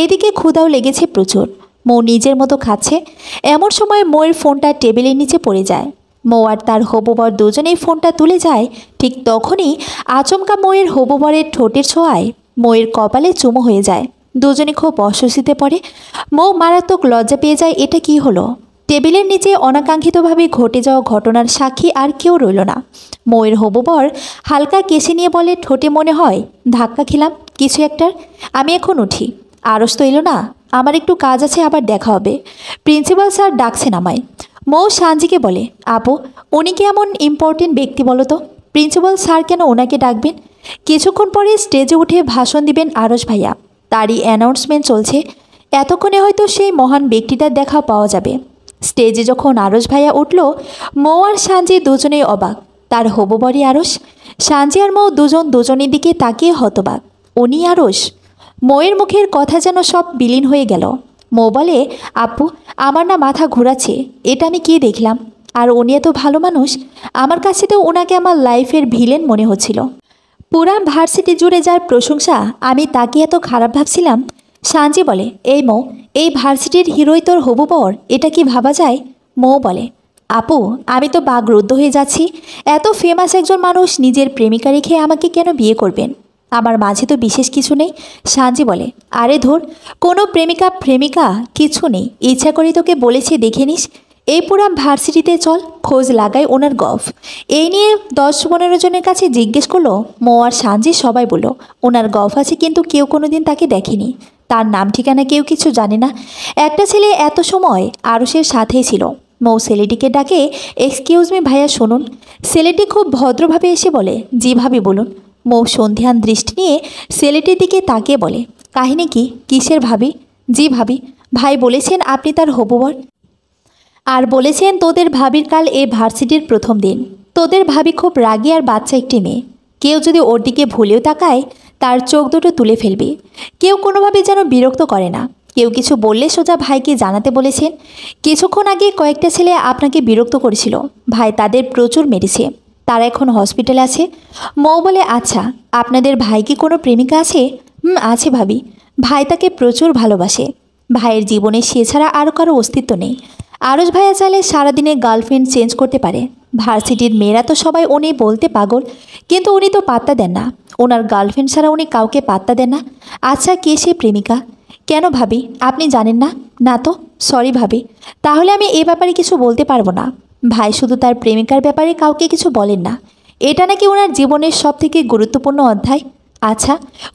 এদিকে ক্ষুধাও লেগেছে প্রচুর। মৌ নিজের মতো খাচ্ছে। এমন সময় মৌয়ের ফোনটা টেবিলের নিচে পড়ে যায়। মৌ আর তার হবু বর দুজনেই ফোনটা তুলে যায়। ঠিক তখনই আচমকা মৌয়ের হবু বরের ঠোঁটের ছোঁয়ায় মৌয়ের কপালে চুমো হয়ে যায়। দুজনে খুব অস্বস্তিতে পড়ে। মৌ মারাত্মক লজ্জা পেয়ে যায়। এটা কি হলো? টেবিলের নিচে অনাকাঙ্ক্ষিতভাবে ঘটে যাওয়া ঘটনার সাক্ষী আর কেউ রইল না। মৌয়ের হবু বর হালকা কেশে নিয়ে বলে, ঠোঁটে মনে হয় ধাক্কা খেলাম কিছু একটার। আমি এখন উঠি। আরস তো এলো না, আমার একটু কাজ আছে, আবার দেখা হবে। প্রিন্সিপাল স্যার ডাকছেন আমায়। মৌ সাঞ্জিকে বলে, আপু, উনি কি এমন ইম্পর্টেন্ট ব্যক্তি বলো তো? প্রিন্সিপাল স্যার কেন ওনাকে ডাকবেন? কিছুক্ষণ পরে স্টেজে উঠে ভাষণ দিবেন আরস ভাইয়া। তারই অ্যানাউন্সমেন্ট চলছে। এতক্ষণে হয়তো সেই মহান ব্যক্তিটার দেখা পাওয়া যাবে। স্টেজে যখন আরস ভাইয়া উঠল, মৌ আর সাঞ্জি দুজনেই অবাক। তার হবু বরই আরস। সাঞ্জি আর মৌ দুজনের দিকে তাকিয়ে হতবাক। উনি আরস? মৌয়ের মুখের কথা যেন সব বিলীন হয়ে গেল। মৌ বলে, আপু, আমার না মাথা ঘোরাচ্ছে। এটা আমি কি দেখলাম? আর উনি এত ভালো মানুষ। আমার কাছে তো ওনাকে আমার লাইফের ভিলেন মনে হচ্ছিল। পুরা ভার্সিটি জুড়ে যার প্রশংসা, আমি তাকে এত খারাপ ভাবছিলাম। সাঞ্জি বলে, এই মৌ, এই ভার্সিটির হিরোই তোর হবু বর, এটা কি ভাবা যায়? মৌ বলে, আপু, আমি তো বাকরুদ্ধ হয়ে যাচ্ছি। এত ফেমাস একজন মানুষ নিজের প্রেমিকা রেখে আমাকে কেন বিয়ে করবেন? আমার মাঝে তো বিশেষ কিছু নেই। সানজি বলে, আরে ধুর, কোনো প্রেমিকা প্রেমিকা কিছু নেই, ইচ্ছা করে তোকে বলেছে দেখে নিস। এই পুরাম ভার্সিটিতে চল, খোঁজ লাগাই ওনার গফ। এই নিয়ে 10-15 জনের কাছে জিজ্ঞেস করলো। মো আর সানজি সবাই বলল ওনার গফ আছে, কিন্তু কেউ কোনোদিন তাকে দেখেনি। তার নাম ঠিকানা কেউ কিছু জানে না। একটা ছেলে এত সময় আরুষের সাথেই ছিল। মৌ ছেলেটিকে ডাকে, এক্সকিউজ মি ভাইয়া শুনুন। ছেলেটি খুব ভদ্রভাবে এসে বলে, জি ভাবি বলুন। মৌ সন্ধ্যান দৃষ্টি নিয়ে ছেলেটির দিকে তাকিয়ে বলে, কাহিনী কি, কিসের ভাবি? জি ভাবি, ভাই বলেছেন আপনি তার হবু বর। আর বলেছেন তোদের ভাবির কাল এ ভার্সিটির প্রথম দিন। তোদের ভাবি খুব রাগী আর বাচ্চা একটি মেয়ে। কেউ যদি ওর দিকে ভুলেও তাকায় তার চোখ দুটো তুলে ফেলবে। কেউ কোনোভাবে যেন বিরক্ত করে না। কেউ কিছু বললে সোজা ভাইকে জানাতে বলেছেন। কিছুক্ষণ আগে কয়েকটা ছেলে আপনাকে বিরক্ত করেছিল, ভাই তাদের প্রচুর মেরেছে। তারা এখন হসপিটালে আছে। মৌ বলে, আচ্ছা, আপনাদের ভাই কি কোনো প্রেমিকা আছে? আছে ভাবি। ভাই তাকে প্রচুর ভালোবাসে। ভাইয়ের জীবনে সে ছাড়া আর কারো অস্তিত্ব নেই। আরশ ভাইয়া চাইলে সারাদিনে গার্লফ্রেন্ড চেঞ্জ করতে পারে। ভার্সিটির মেয়েরা তো সবাই উনি বলতে পাগল, কিন্তু উনি তো পাত্তা দেন না। ওনার গার্লফ্রেন্ড ছাড়া উনি কাউকে পাত্তা দেন না। আচ্ছা, কে সে প্রেমিকা? কেন ভাবি, আপনি জানেন না? না তো, সরি ভাবি, তাহলে আমি এ ব্যাপারে কিছু বলতে পারবো না। ভাই শুধু তার প্রেমিকার ব্যাপারে কাউকে কিছু বলেন না। এটা নাকি ওনার জীবনের সবথেকে গুরুত্বপূর্ণ অধ্যায়। আচ্ছা,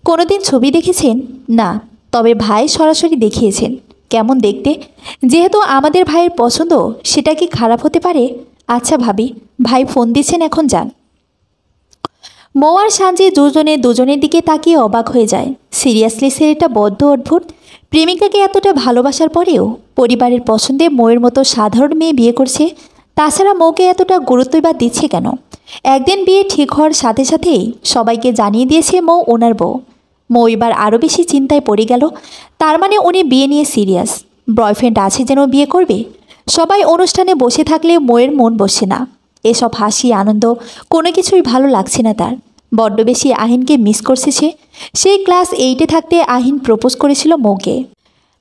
কোনোদিন ছবি দেখেছেন? না, তবে ভাই সরাসরি দেখিয়েছেন। কেমন দেখতে? যেহেতু আমাদের ভাইয়ের পছন্দ, সেটা কি খারাপ হতে পারে? আচ্ছা ভাবি, ভাই ফোন দিচ্ছেন, এখন যান। মৌ আর সানজি দুজনের দিকে তাকিয়ে অবাক হয়ে যায়। সিরিয়াসলি ছেলেটা বড্ড অদ্ভুত। প্রেমিকাকে এতটা ভালোবাসার পরেও পরিবারের পছন্দে মৌয়ের মতো সাধারণ মেয়ে বিয়ে করছে। তাছাড়া মৌকে এতটা গুরুত্বই বা দিচ্ছে কেন? একদিন বিয়ে ঠিক হওয়ার সাথে সাথেই সবাইকে জানিয়ে দিয়েছে মৌ ওনার বউ। মৌ এবার আরও বেশি চিন্তায় পড়ে গেল। তার মানে উনি বিয়ে নিয়ে সিরিয়াস। বয়ফ্রেন্ড আছে যেন বিয়ে করবে। সবাই অনুষ্ঠানে বসে থাকলে মৌয়ের মন বসে না। এসব হাসি আনন্দ কোনো কিছুই ভালো লাগছে না তার। বড্ড বেশি আহিনকে মিস করছে সে। সেই ক্লাস 8-এ থাকতে আহিন প্রপোজ করেছিল মৌকে।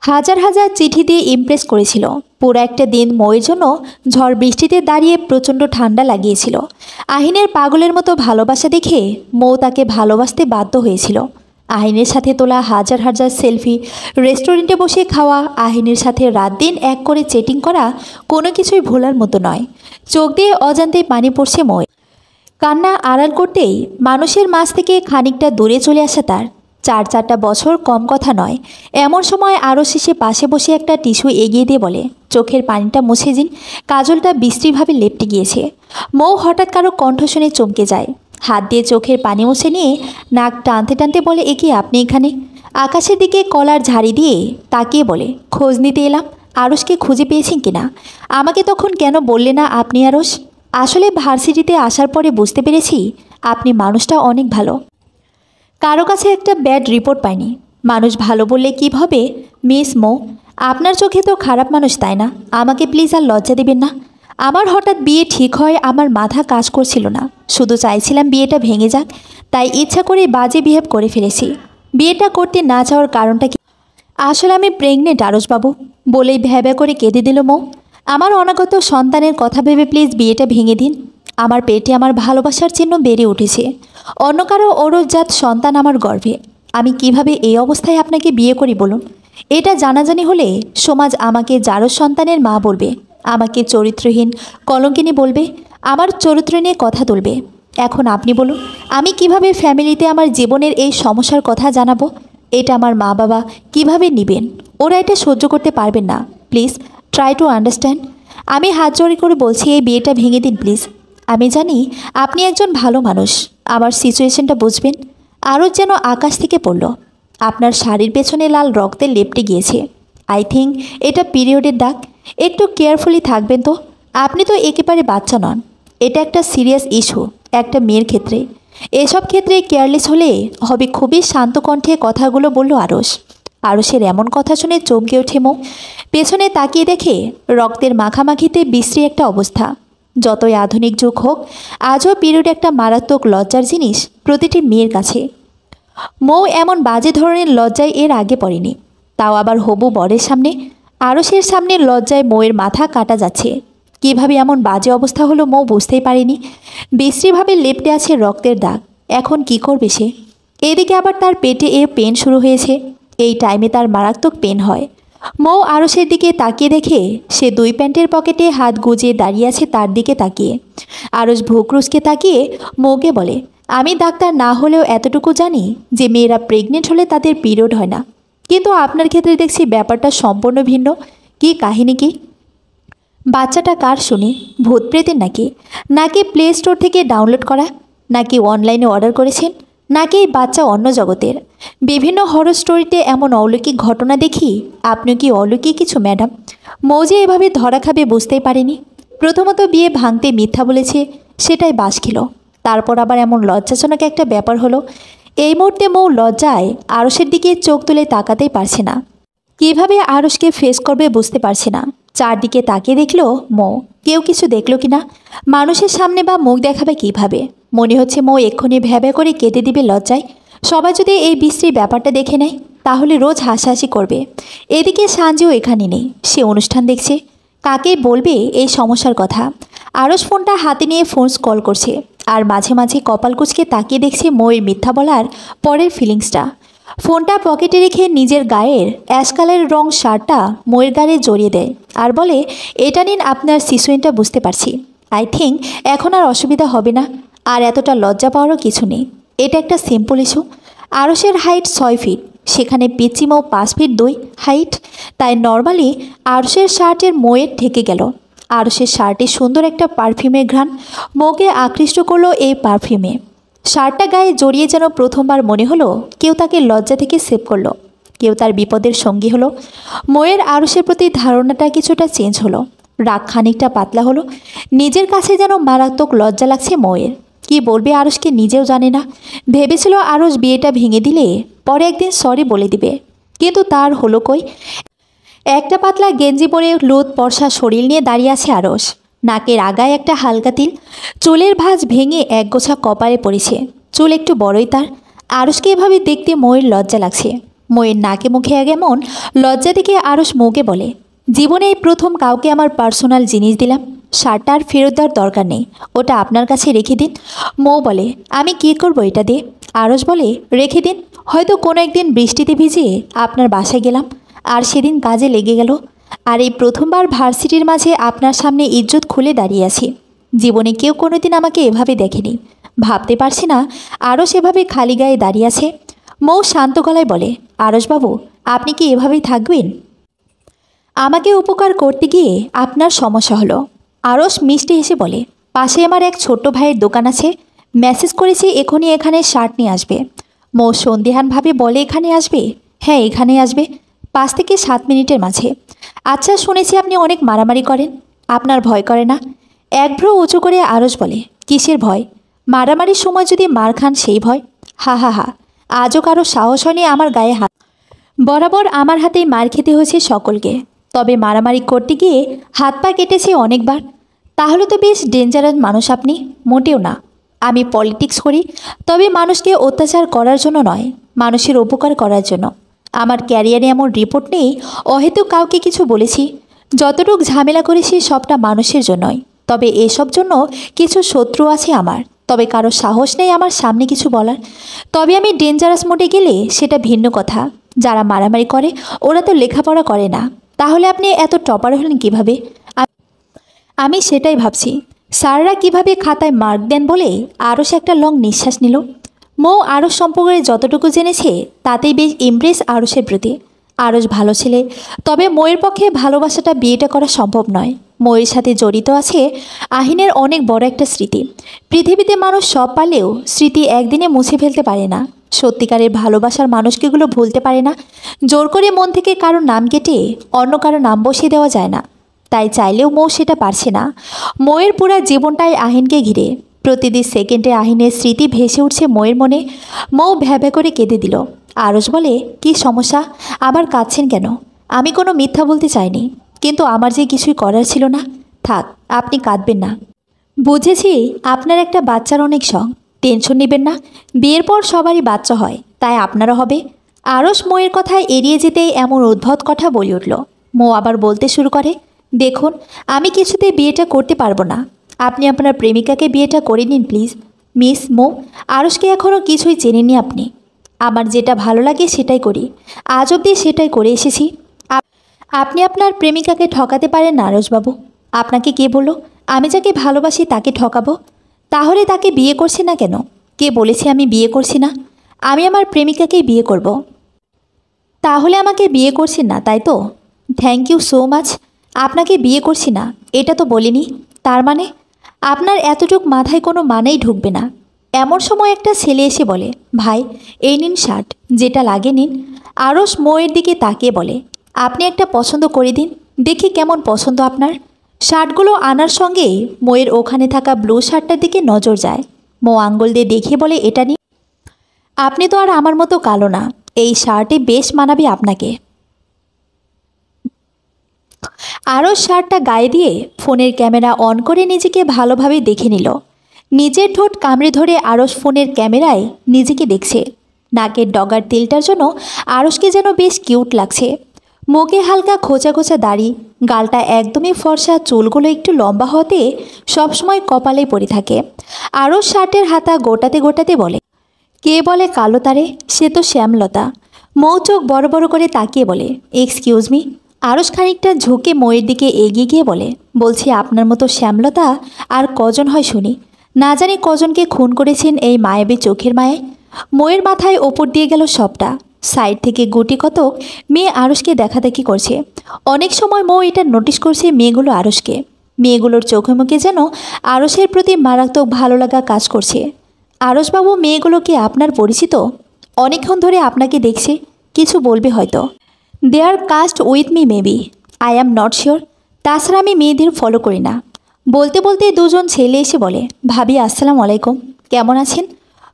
হাজার হাজার চিঠি দিয়ে ইমপ্রেস করেছিল। পুরো একটা দিন মৌয়ের জন্য ঝড় বৃষ্টিতে দাঁড়িয়ে প্রচণ্ড ঠান্ডা লাগিয়েছিল। আহিনের পাগলের মতো ভালোবাসা দেখে মৌ তাকে ভালোবাসতে বাধ্য হয়েছিল। আহিনের সাথে তোলা হাজার হাজার সেলফি, রেস্টুরেন্টে বসে খাওয়া, আহিনের সাথে রাত দিন এক করে চেটিং করা কোনো কিছুই ভোলার মতো নয়। চোখ দিয়ে অজান্তেই পানি পড়ছে মৌ। কান্না আড়াল করতেই মানুষের মাঝ থেকে খানিকটা দূরে চলে আসা তার। 4-4টা বছর কম কথা নয়। এমন সময় আরও শেষে পাশে বসে একটা টিস্যু এগিয়ে দিয়ে বলে, চোখের পানিটা মুছে দিন, কাজলটা বিশ্রীভাবে লেপটে গিয়েছে। মৌ হঠাৎ কারো কণ্ঠ শুনে চমকে যায়। হাত দিয়ে চোখের পানি মুছে নিয়ে নাক টানতে টানতে বলে, এ কি আপনি এখানে? আকাশের দিকে কলার ঝাড়ি দিয়ে তাকিয়ে বলে, খোঁজ নিতে এলাম, আরশকে খুঁজে পেয়েছেন কিনা। আমাকে তখন কেন বললে না আপনি আরশ? আসলে ভার্সিটিতে আসার পরে বুঝতে পেরেছি আপনি মানুষটা অনেক ভালো। কারো কাছে একটা ব্যাড রিপোর্ট পাইনি। মানুষ ভালো বললে কী হবে? মিস মৌ, আপনার চোখে তো খারাপ মানুষ, তাই না? আমাকে প্লিজ আর লজ্জা দেবেন না। আমার হঠাৎ বিয়ে ঠিক হয় আমার মাথা কাজ করছিল না। শুধু চাইছিলাম বিয়েটা ভেঙে যাক, তাই ইচ্ছা করে বাজে বিহেভ করে ফেলেছি। বিয়েটা করতে না চাওয়ার কারণটা কি? আসলে আমি প্রেগনেন্ট আরশবাবু, বলেই ভ্যাবা করে কেঁদে দিল মৌ। আমার অনাগত সন্তানের কথা ভেবে প্লিজ বিয়েটা ভেঙে দিন। আমার পেটে আমার ভালোবাসার চিহ্ন বেড়ে উঠেছে। অন্য কারো ওরজাত সন্তান আমার গর্ভে। আমি কিভাবে এই অবস্থায় আপনাকে বিয়ে করি বলুন? এটা জানাজানি হলে সমাজ আমাকে যারও সন্তানের মা বলবে, আমাকে চরিত্রহীন কলঙ্কিনী বলবে, আমার চরিত্র নিয়ে কথা তুলবে। এখন আপনি বলুন, আমি কিভাবে ফ্যামিলিতে আমার জীবনের এই সমস্যার কথা জানাবো? এটা আমার মা বাবা কিভাবে নেবেন? ওরা এটা সহ্য করতে পারবেন না। Please try to understand. আমি হাত জোড়ি করে বলছি, এই বিয়েটা ভেঙে দিন প্লিজ। আমি জানি আপনি একজন ভালো মানুষ, আমার সিচুয়েশনটা বুঝবেন। আরও যেন আকাশ থেকে পড়ল। আপনার শাড়ির পেছনে লাল রক্তে লেপটে গিয়েছে। আই থিঙ্ক এটা পিরিয়ডের দাগ। একটু কেয়ারফুলি থাকবেন তো। আপনি তো একেবারে বাচ্চা নন। এটা একটা সিরিয়াস ইস্যু একটা মেয়ের ক্ষেত্রে। এসব ক্ষেত্রে কেয়ারলেস হলে হবে। খুবই শান্ত কণ্ঠে কথাগুলো বলল আরশ। আরশের এমন কথা শুনে চমকে ওঠে মৌ। পেছনে তাকিয়ে দেখে রক্তের মাখামাখিতে বিশ্রী একটা অবস্থা। যতই আধুনিক যুগ হোক, আজও পিরিয়ড একটা মারাত্মক লজ্জার জিনিস প্রতিটি মেয়ের কাছে। মৌ এমন বাজে ধরনের লজ্জায় এর আগে পড়েনি, তাও আবার হবু বরের সামনে। আরশের সামনে লজ্জায় মৌয়ের মাথা কাটা যাচ্ছে। কিভাবে এমন বাজে অবস্থা হলো মৌ বুঝতেই পারেনি। বিশ্রীভাবে লেপ্টে আছে রক্তের দাগ। এখন কি করবে সে? এদিকে আবার তার পেটে পেন শুরু হয়েছে। এই টাইমে তার মারাত্মক পেন হয়। মৌ আরসের দিকে তাকিয়ে দেখে সে দুই প্যান্টের পকেটে হাত গুজিয়ে দাঁড়িয়ে আছে তার দিকে তাকিয়ে। আরস ভুকরুসকে তাকিয়ে মৌকে বলে, আমি ডাক্তার না হলেও এতটুকু জানি যে মেয়েরা প্রেগনেন্ট হলে তাদের পিরিয়ড হয় না, কিন্তু আপনার ক্ষেত্রে দেখছি ব্যাপারটা সম্পূর্ণ ভিন্ন। কি কাহিনী কি? বাচ্চাটা কার শুনি? ভূত প্রেতের নাকি? নাকি প্লে স্টোর থেকে ডাউনলোড করা? নাকি অনলাইনে অর্ডার করেছেন? নাকি এই বাচ্চা অন্য জগতের? বিভিন্ন হরর স্টোরিতে এমন অলৌকিক ঘটনা দেখি। আপনি কি অলৌকিক কিছু ম্যাডাম? মৌজে এভাবে ধরা খাবে বুঝতেই পারেনি। প্রথমত বিয়ে ভাঙতে মিথ্যা বলেছে, সেটাই বাস খেল। তারপর আবার এমন লজ্জাজনক একটা ব্যাপার হলো। এই মুহূর্তে মৌ লজ্জায় আরসের দিকে চোখ তুলে তাকাতেই পারছে না। কিভাবে আরসকে ফেস করবে বুঝতে পারছে না। চারদিকে তাকিয়ে দেখলো মৌ, কেউ কিছু দেখলো কিনা। মানুষের সামনে বা মুখ দেখাবে কিভাবে? মনে হচ্ছে মৌ এক্ষুনি ভ্যাবে করে কেঁদে দিবে লজ্জায়। সবাই যদি এই বিশ্রী ব্যাপারটা দেখে নেয় তাহলে রোজ হাসাহাসি করবে। এদিকে সাঞ্জিও এখানে নেই, সে অনুষ্ঠান দেখছে। কাকে বলবে এই সমস্যার কথা? আরস ফোনটা হাতে নিয়ে ফোন কল করছে, আর মাঝে মাঝে কপাল কুঁচকে তাকিয়ে দেখছে মৌয়ের মিথ্যা বলার পরের ফিলিংসটা। ফোনটা পকেটে রেখে নিজের গায়ের অ্যাশ কালারের রং শার্টটা ময়ের গায়ে জড়িয়ে দেয় আর বলে, এটা নিন আপনার সিসুইনটা। বুঝতে পারছি, আই থিঙ্ক এখন আর অসুবিধা হবে না। আর এতটা লজ্জা পাওয়ারও কিছু নেই, এটা একটা সিম্পল ইস্যু। আরসের হাইট 6 ফিট, সেখানে পিচি মৌ 5 ফিট 2 হাইট, তাই নর্মালি আরসের শার্টের ময়ের ঢেকে গেল। আরসের শার্টে সুন্দর একটা পারফিউমের ঘ্রাণ মৌকে আকৃষ্ট করলো। এই পারফিউমে শার্টটা গায়ে জড়িয়ে যেন প্রথমবার মনে হলো কেউ তাকে লজ্জা থেকে সেভ করলো, কেউ তার বিপদের সঙ্গী হলো। ময়ের আরসের প্রতি ধারণাটা কিছুটা চেঞ্জ হলো, রাগ খানিকটা পাতলা হলো। নিজের কাছে যেন মারাত্মক লজ্জা লাগছে ময়ের। কি বলবে আরসকে নিজেও জানে না। ভেবেছিল আরস বিয়েটা ভেঙে দিলে পরে একদিন সরি বলে দিবে, কিন্তু তার হলো কই। একটা পাতলা গেঞ্জি পরে লুত পরশা শরীর নিয়ে দাঁড়িয়ে আছে আরস। নাকের আগায় একটা হালকা তিল, চুলের ভাঁজ ভেঙে একগোছা কপালে পড়েছে। চুল একটু বড়ই তার। আরসকে এভাবে দেখতে ময়ের লজ্জা লাগছে। ময়ের নাকে মুখে এমন লজ্জা দেখে আরস মৌকে বলে, জীবনে এই প্রথম কাউকে আমার পার্সোনাল জিনিস দিলাম। শার্টটা আর ফেরত দেওয়ার দরকার নেই, ওটা আপনার কাছে রেখে দিন। মৌ বলে, আমি কী করব এটা দিয়ে? আরস বলে, রেখে দিন, হয়তো কোনো একদিন বৃষ্টিতে ভিজিয়ে আপনার বাসায় গেলাম আর সেদিন কাজে লেগে গেল। আর এই প্রথমবার ভার্সিটির মাঝে আপনার সামনে ইজ্জত খুলে দাঁড়িয়ে আছি। জীবনে কেউ কোনোদিন আমাকে এভাবে দেখেনি। ভাবতে পারছি না আরও সেভাবে খালি গায়ে দাঁড়িয়ে আছে। মৌ শান্ত গলায় বলে, আরসবাবু, আপনি কি এভাবেই থাকবেন? আমাকে উপকার করতে গিয়ে আপনার সমস্যা হলো। আরস মিষ্টি হেসে বলে, পাশে আমার এক ছোট্ট ভাইয়ের দোকান আছে, মেসেজ করেছি এখনই এখানে শার্ট নিয়ে আসবে। মৌ সন্দেহানভাবে বলে, এখানে আসবে? হ্যাঁ, এখানে আসবে, 5 থেকে 7 মিনিটের মাঝে। আচ্ছা, শুনেছি আপনি অনেক মারামারি করেন, আপনার ভয় করে না? এক ভ্রু উঁচু করে আরস বলে, কিসের ভয়? মারামারির সময় যদি মার খান সেই ভয়? হা হা হা, আজও কারো সাহস হয়নি আমার গায়ে হাত। বরাবর আমার হাতেই মার খেতে হয়েছে সকলকে, তবে মারামারি করতে গিয়ে হাত পা কেটেছে অনেকবার। তাহলে তো বেশ ডেঞ্জারাস মানুষ আপনি। মোটেও না, আমি পলিটিক্স করি, তবে মানুষকে অত্যাচার করার জন্য নয়, মানুষের উপকার করার জন্য। আমার ক্যারিয়ারে এমন রিপোর্ট নেই অহেতুক কাউকে কিছু বলেছি। যতটুক ঝামেলা করেছি সবটা মানুষের জন্যই, তবে এসব জন্য কিছু শত্রু আছে আমার, তবে কারো সাহস নেই আমার সামনে কিছু বলার। তবে আমি ডেঞ্জারাস মোডে গেলে সেটা ভিন্ন কথা। যারা মারামারি করে ওরা তো লেখাপড়া করে না, তাহলে আপনি এত টপার হলেন কীভাবে? আমি সেটাই ভাবছি, স্যাররা কিভাবে খাতায় মার্ক দেন বলে। আরস একটা লং নিঃশ্বাস নিল। মৌ আরস সম্পর্কে যতটুকু জেনেছে তাতেই বেশ ইমপ্রেস আরসের প্রতি। আরস ভালো ছেলে, তবে ময়ের পক্ষে ভালোবাসাটা বিয়েটা করা সম্ভব নয়। ময়ের সাথে জড়িত আছে আহিনের অনেক বড় একটা স্মৃতি। পৃথিবীতে মানুষ সব পারলেও স্মৃতি একদিনে মুছে ফেলতে পারে না। সত্যিকারের ভালোবাসার মানুষকেগুলো ভুলতে পারে না। জোর করে মন থেকে কারো নাম কেটে অন্য কারো নাম বসিয়ে দেওয়া যায় না, তাই চাইলেও মৌ সেটা পারছে না। ময়ের পুরা জীবনটাই আহিনকে ঘিরে। প্রতিদিন সেকেন্ডে আহিনের স্মৃতি ভেসে উঠছে ময়ের মনে। মৌ ভ্যাভে করে কেঁদে দিল। আরস বলে, কি সমস্যা, আবার কাঁদছেন কেন? আমি কোনো মিথ্যা বলতে চাইনি, কিন্তু আমার যে কিছুই করার ছিল না। থাক, আপনি কাঁদবেন না। বুঝেছি আপনার একটা বাচ্চার অনেক শখ, টেনশন নেবেন না। বিয়ের পর সবারই বাচ্চা হয়, তাই আপনারও হবে। আরস ময়ের কথা এড়িয়ে যেতেই এমন উদ্ভট কথা বলে উঠল। মৌ আবার বলতে শুরু করে, দেখুন, আমি কিছুতে বিয়েটা করতে পারবো না। আপনি আপনার প্রেমিকাকে বিয়েটা করে নিন প্লিজ। মিস মো, আরশকে এখনও কিছুই চেনেননি আপনি। আমার যেটা ভালো লাগে সেটাই করি, আজ অবধি সেটাই করে এসেছি। আপনি আপনার প্রেমিকাকে ঠকাতে পারেন না আরশবাবু। আপনাকে কে বলল আমি যাকে ভালোবাসি তাকে ঠকাবো? তাহলে তাকে বিয়ে করছি না কেন? কে বলেছে আমি বিয়ে করছি না? আমি আমার প্রেমিকাকেই বিয়ে করব। তাহলে আমাকে বিয়ে করছেন না, তাই তো? Thank you so much. আপনাকে বিয়ে করছি না এটা তো বলিনি। তার মানে আপনার এতটুক মাথায় কোনো মানেই ঢুকবে না। এমন সময় একটা ছেলে এসে বলে, ভাই এই নিন শার্ট, যেটা লাগে নিন। আরশ মোয়ের দিকে তাকিয়ে বলে, আপনি একটা পছন্দ করে দিন, দেখি কেমন পছন্দ আপনার। শার্টগুলো আনার সঙ্গে মোয়ের ওখানে থাকা ব্লু শার্টটার দিকে নজর যায়। মো আঙ্গুল দিয়ে দেখিয়ে বলে, এটা নিন। আপনি তো আর আমার মতো কালো না, এই শার্টে বেশ মানাবে আপনাকে। আরও শার্টটা গায়ে দিয়ে ফোনের ক্যামেরা অন করে নিজেকে ভালোভাবে দেখে নিল। নিজের ঠোঁট কামড়ে ধরে আরশ ফোনের ক্যামেরায় নিজেকে দেখছে। নাকের ডগার তেলটার জন্য আরশকে যেন বেশ কিউট লাগছে। মুখে হালকা খোঁচা খোঁচা দাড়ি, গালটা একদমই ফর্সা, চুলগুলো একটু লম্বা হতে সবসময় কপালে পড়ে থাকে। আরশ শার্টের হাতা গোটাতে গোটাতে বলে, কে বলে কালো তারে? সে তো শ্যামলতা। মৌ চোখ বড় বড় করে তাকিয়ে বলে, এক্সকিউজ মি। আরশ খানিকটা ঝুঁকে মৌয়ের দিকে এগিয়ে গিয়ে বলে, বলছি আপনার মতো শ্যামলতা আর কজন হয় শুনি? না জানি কজনকে খুন করেছেন এই মায়াবী চোখের মায়ে। মৌয়ের মাথায় ওপর দিয়ে গেল সবটা। সাইড থেকে গুটি কতক মেয়ে আরশকে দেখাদেখি করছে। অনেক সময় মৌ এটা নোটিশ করছে মেয়েগুলো আরশকে। মেয়েগুলোর চোখে মুখে যেন আরশের প্রতি মারাত্মক ভালো লাগা কাজ করছে। আরশবাবু, মেয়েগুলো কি আপনার পরিচিত? অনেকক্ষণ ধরে আপনাকে দেখছে, কিছু বলবে হয়তো। They are cast with me maybe, I am not sure. তাছাড়া আমি মেয়েদের ফলো করি না। বলতে বলতে দুজন ছেলে এসে বলে, ভাবি আসসালামু আলাইকুম, কেমন আছেন?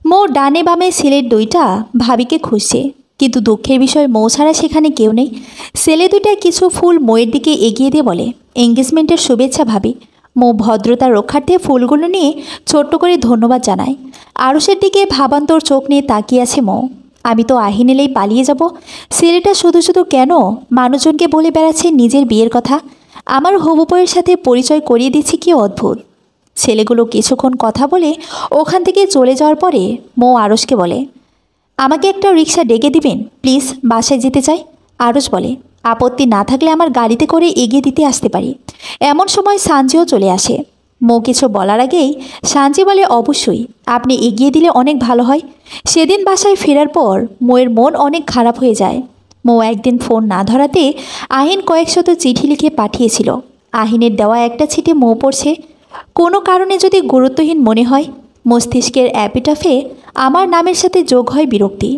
মৌ ডানে বামে ছেলের দুইটা ভাবিকে খুঁজছে, কিন্তু দুঃখের বিষয় মৌ ছাড়া সেখানে কেউ নেই। ছেলে দুইটা কিছু ফুল মৌয়ের দিকে এগিয়ে দিয়ে বলে, এঙ্গেজমেন্টের শুভেচ্ছা ভাবি। মৌ ভদ্রতার রক্ষার্থে ফুলগুলো নিয়ে ছোট্ট করে ধন্যবাদ জানায়। আরশের দিকে ভাবান্তর চোখ নিয়ে তাকিয়ে আছে মৌ। আমি তো আহিন এলেই পালিয়ে যাব। ছেলেটা শুধু শুধু কেন মানুষজনকে বলে বেড়াচ্ছে নিজের বিয়ের কথা। আমার হবু বউয়ের সাথে পরিচয় করিয়ে দিচ্ছি, কি অদ্ভুত। ছেলেগুলো কিছুক্ষণ কথা বলে ওখান থেকে চলে যাওয়ার পরে মৌ আরশকে বলে, আমাকে একটা রিক্সা ডেকে দিবেন প্লিজ, বাসায় যেতে চাই। আরশ বলে, আপত্তি না থাকলে আমার গাড়িতে করে এগিয়ে দিতে আসতে পারি। এমন সময় সানজিও চলে আসে। মৌ কিছু বলার আগেই সানজি বলে, অবশ্যই, আপনি এগিয়ে দিলে অনেক ভালো হয়। সেদিন বাসায় ফেরার পর মৌয়ের মন অনেক খারাপ হয়ে যায়। মৌ একদিন ফোন না ধরাতে আহিন কয়েকশত চিঠি লিখে পাঠিয়েছিল। আহিনের দেওয়া একটা চিঠি মৌ পড়ছে। কোনো কারণে যদি গুরুত্বহীন মনে হয়, মস্তিষ্কের অ্যাপিটাফে আমার নামের সাথে যোগ হয় বিরক্তি।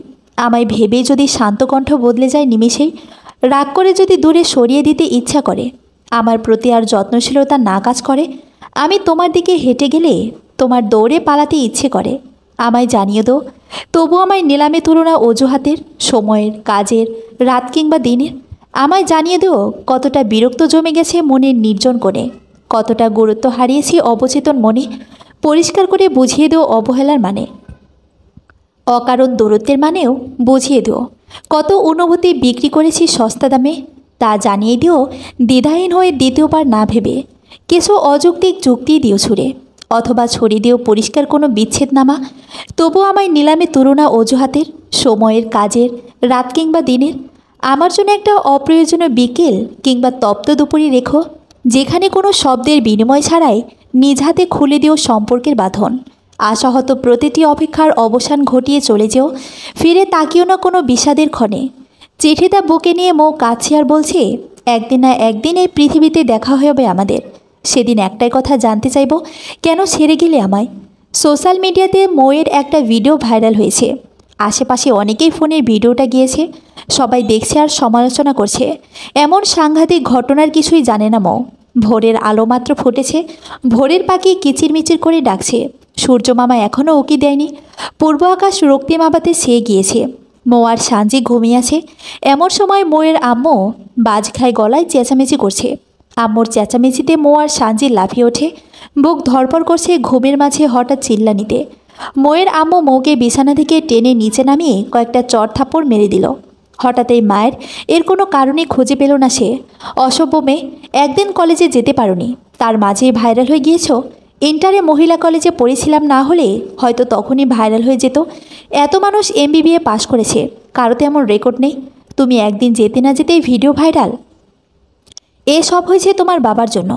আমায় ভেবেই যদি শান্তকণ্ঠ বদলে যায় নিমেষেই, রাগ করে যদি দূরে সরিয়ে দিতে ইচ্ছা করে, আমার প্রতি আর যত্নশীলতা না কাজ করে, আমি তোমার দিকে হেঁটে গেলে তোমার দৌড়ে পালাতে ইচ্ছে করে, আমায় জানিয়ে দো। তবু আমায় নিলামে তুলনা অজুহাতের, সময়ের, কাজের, রাত কিংবা দিনের। আমায় জানিয়ে দো কতটা বিরক্ত জমে গেছে মনের নির্জন কোণে, কতটা গুরুত্ব হারিয়েছি অবচেতন মনে। পরিষ্কার করে বুঝিয়ে দিও অবহেলার মানে, অকারণ দূরত্বের মানেও বুঝিয়ে দিও। কত অনুভূতি বিক্রি করেছি সস্তা দামে, তা জানিয়ে দিও দ্বিধাহীন হয়ে দ্বিতীয়বার না ভেবে। কিছু অযৌক্তিক যুক্তি দিও ছুড়ে, অথবা ছড়িয়ে দিও পরিষ্কার কোনো বিচ্ছেদনামা। তবু আমায় নিলামে তুলনা অজুহাতের, সময়ের, কাজের, রাত কিংবা দিনের। আমার জন্য একটা অপ্রয়োজনীয় বিকেল কিংবা তপ্ত দুপুরে রেখো, যেখানে কোনো শব্দের বিনিময় ছাড়াই নিজ হাতে খুলে দিও সম্পর্কের বাঁধন। আশাহত প্রতিটি অপেক্ষার অবসান ঘটিয়ে চলে যেও, ফিরে তাকিও না কোনো বিষাদের ক্ষণে। চিঠিটা বুকে নিয়ে মৌ কাছে আর বলছে, একদিন না একদিন এই পৃথিবীতে দেখা হবে আমাদের। সেদিন একটাই কথা জানতে চাইব, কেন ছেড়ে গেলে আমায়? সোশ্যাল মিডিয়াতে মৌয়ের একটা ভিডিও ভাইরাল হয়েছে। আশেপাশে অনেকেই ফোনের ভিডিওটা গিয়েছে, সবাই দেখছে আর সমালোচনা করছে। এমন সাংঘাতিক ঘটনার কিছুই জানে না মৌ। ভোরের আলো মাত্র ফুটেছে, ভোরের পাখি কিচিরমিচির করে ডাকছে। সূর্যমামা এখনও উকি দেয়নি, পূর্ব আকাশ রক্তিম আবাতে ছেয়ে গিয়েছে। মৌ আর সানজি ঘুমিয়ে আছে। এমন সময় মৌয়ের আম্মু বাজ খায় গলায় চেঁচামেচি করছে। আম্মুর চেঁচামেচিতে মৌ আর সানজি লাফিয়ে ওঠে, বুক ধরপড় করছে ঘুমের মাঝে হঠাৎ চিল্লানিতে। মৌয়ের আম্মু মৌকে বিছানা থেকে টেনে নিচে নামিয়ে কয়েকটা চড় থাপ্পড় মেরে দিল। হঠাৎ এই মায়ের এর কোনো কারণে খুঁজে পেল না সে। অসভ্য মেয়ে, একদিন কলেজে যেতে পারোনি, তার মাঝেই ভাইরাল হয়ে গিয়েছো। ইন্টারে মহিলা কলেজে পড়েছিলাম, না হলে হয়তো তখনই ভাইরাল হয়ে যেত। এত মানুষ MBBA পাশ করেছে, কারো তেমন রেকর্ড নেই। তুমি একদিন যেতে না যেতেই ভিডিও ভাইরাল। এসব হয়েছে তোমার বাবার জন্য।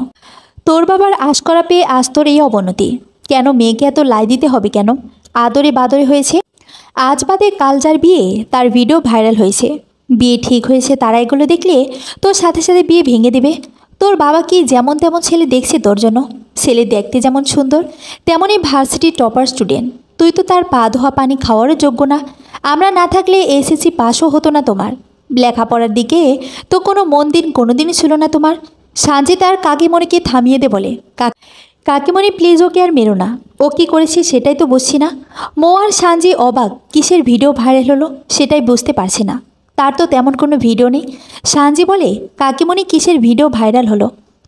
তোর বাবার আশকরা পেয়ে আজ তোর এই অবনতি। কেন মেয়েকে এত লাই দিতে হবে কেন? আদরে বাদরে হয়েছে, আজ বাদে কাল যার বিয়ে তার ভিডিও ভাইরাল হয়েছে। বিয়ে ঠিক হয়েছে, তারা এগুলো দেখলে তোর সাথে সাথে বিয়ে ভেঙে দেবে। তোর বাবা কি যেমন তেমন ছেলে দেখছে তোর জন্য? ছেলে দেখতে যেমন সুন্দর, তেমনই ভার্সিটির টপার স্টুডেন্ট। তুই তো তার পা ধোয়া পানি খাওয়ারও যোগ্য না। আমরা না থাকলে SSC পাসও হতো না তোমার। লেখাপড়ার দিকে তো কোনো মন দিন কোনোদিনই ছিল না তোমার। সাঞ্জি তার কাকিমণিকে থামিয়ে দে বলে। কাকিমণি প্লিজ ওকে আর মেরো না, ও কী করেছে সেটাই তো বুঝছি না। মো আর সাঞ্জি অবাক, কিসের ভিডিও ভাইরাল হলো সেটাই বুঝতে পারছে না। তার তো তেমন কোনো ভিডিও নেই। সাঞ্জি বলে, কাকিমণি কিসের ভিডিও ভাইরাল হলো?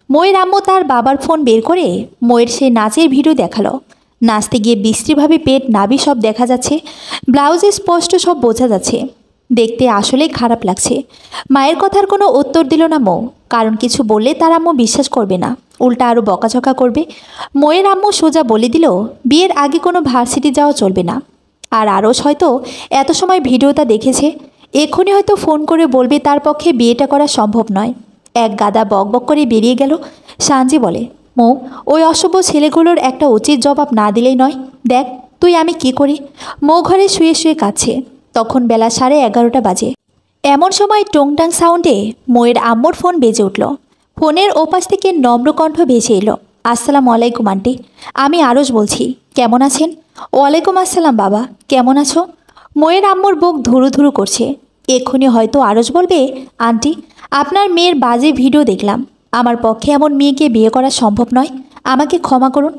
ময়ের আম্মু তার বাবার ফোন বের করে ময়ের সেই নাচের ভিডিও দেখালো। নাচতে গিয়ে বিশ্রীভাবে পেট নাভি সব দেখা যাচ্ছে, ব্লাউজে স্পষ্ট সব বোঝা যাচ্ছে। দেখতে আসলেই খারাপ লাগছে। মায়ের কথার কোনো উত্তর দিল না মৌ, কারণ কিছু বললে তার আম্মু বিশ্বাস করবে না, উল্টা আরও বকাঝকা করবে। ময়ের আম্মু সোজা বলে দিল, বিয়ের আগে কোনো ভার্সিটি যাওয়া চলবে না। আর আরস হয়তো এত সময় ভিডিওটা দেখেছে, এক্ষুনি হয়তো ফোন করে বলবে তার পক্ষে বিয়েটা করা সম্ভব নয়। এক গাদা বকবক করে বেরিয়ে গেল। সাঞ্জি বলে, মৌ, ওই অসভ্য ছেলেগুলোর একটা উচিত জবাব না দিলেই নয়। দেখ তুই আমি কি করি। মৌ ঘরে শুয়ে শুয়ে কাঁদছে। তখন বেলা 11:30 বাজে। এমন সময় টংটাং সাউন্ডে ময়ের আম্মুর ফোন বেজে উঠল। ফোনের ওপাশ থেকে নম্র কণ্ঠ ভেসে এলো, আসসালামু আলাইকুম আন্টি, আমি আরস বলছি, কেমন আছেন? ওয়ালাইকুম আসসালাম বাবা, কেমন আছো? ময়ের আম্মুর বুক ধুরু ধুরু করছে। এক্ষুনি হয়তো আরস বলবে, আন্টি আপনার মেয়ের বাজে ভিডিও দেখলাম, আমার পক্ষে এমন মেয়েকে বিয়ে করা সম্ভব নয়, আমাকে ক্ষমা করুন।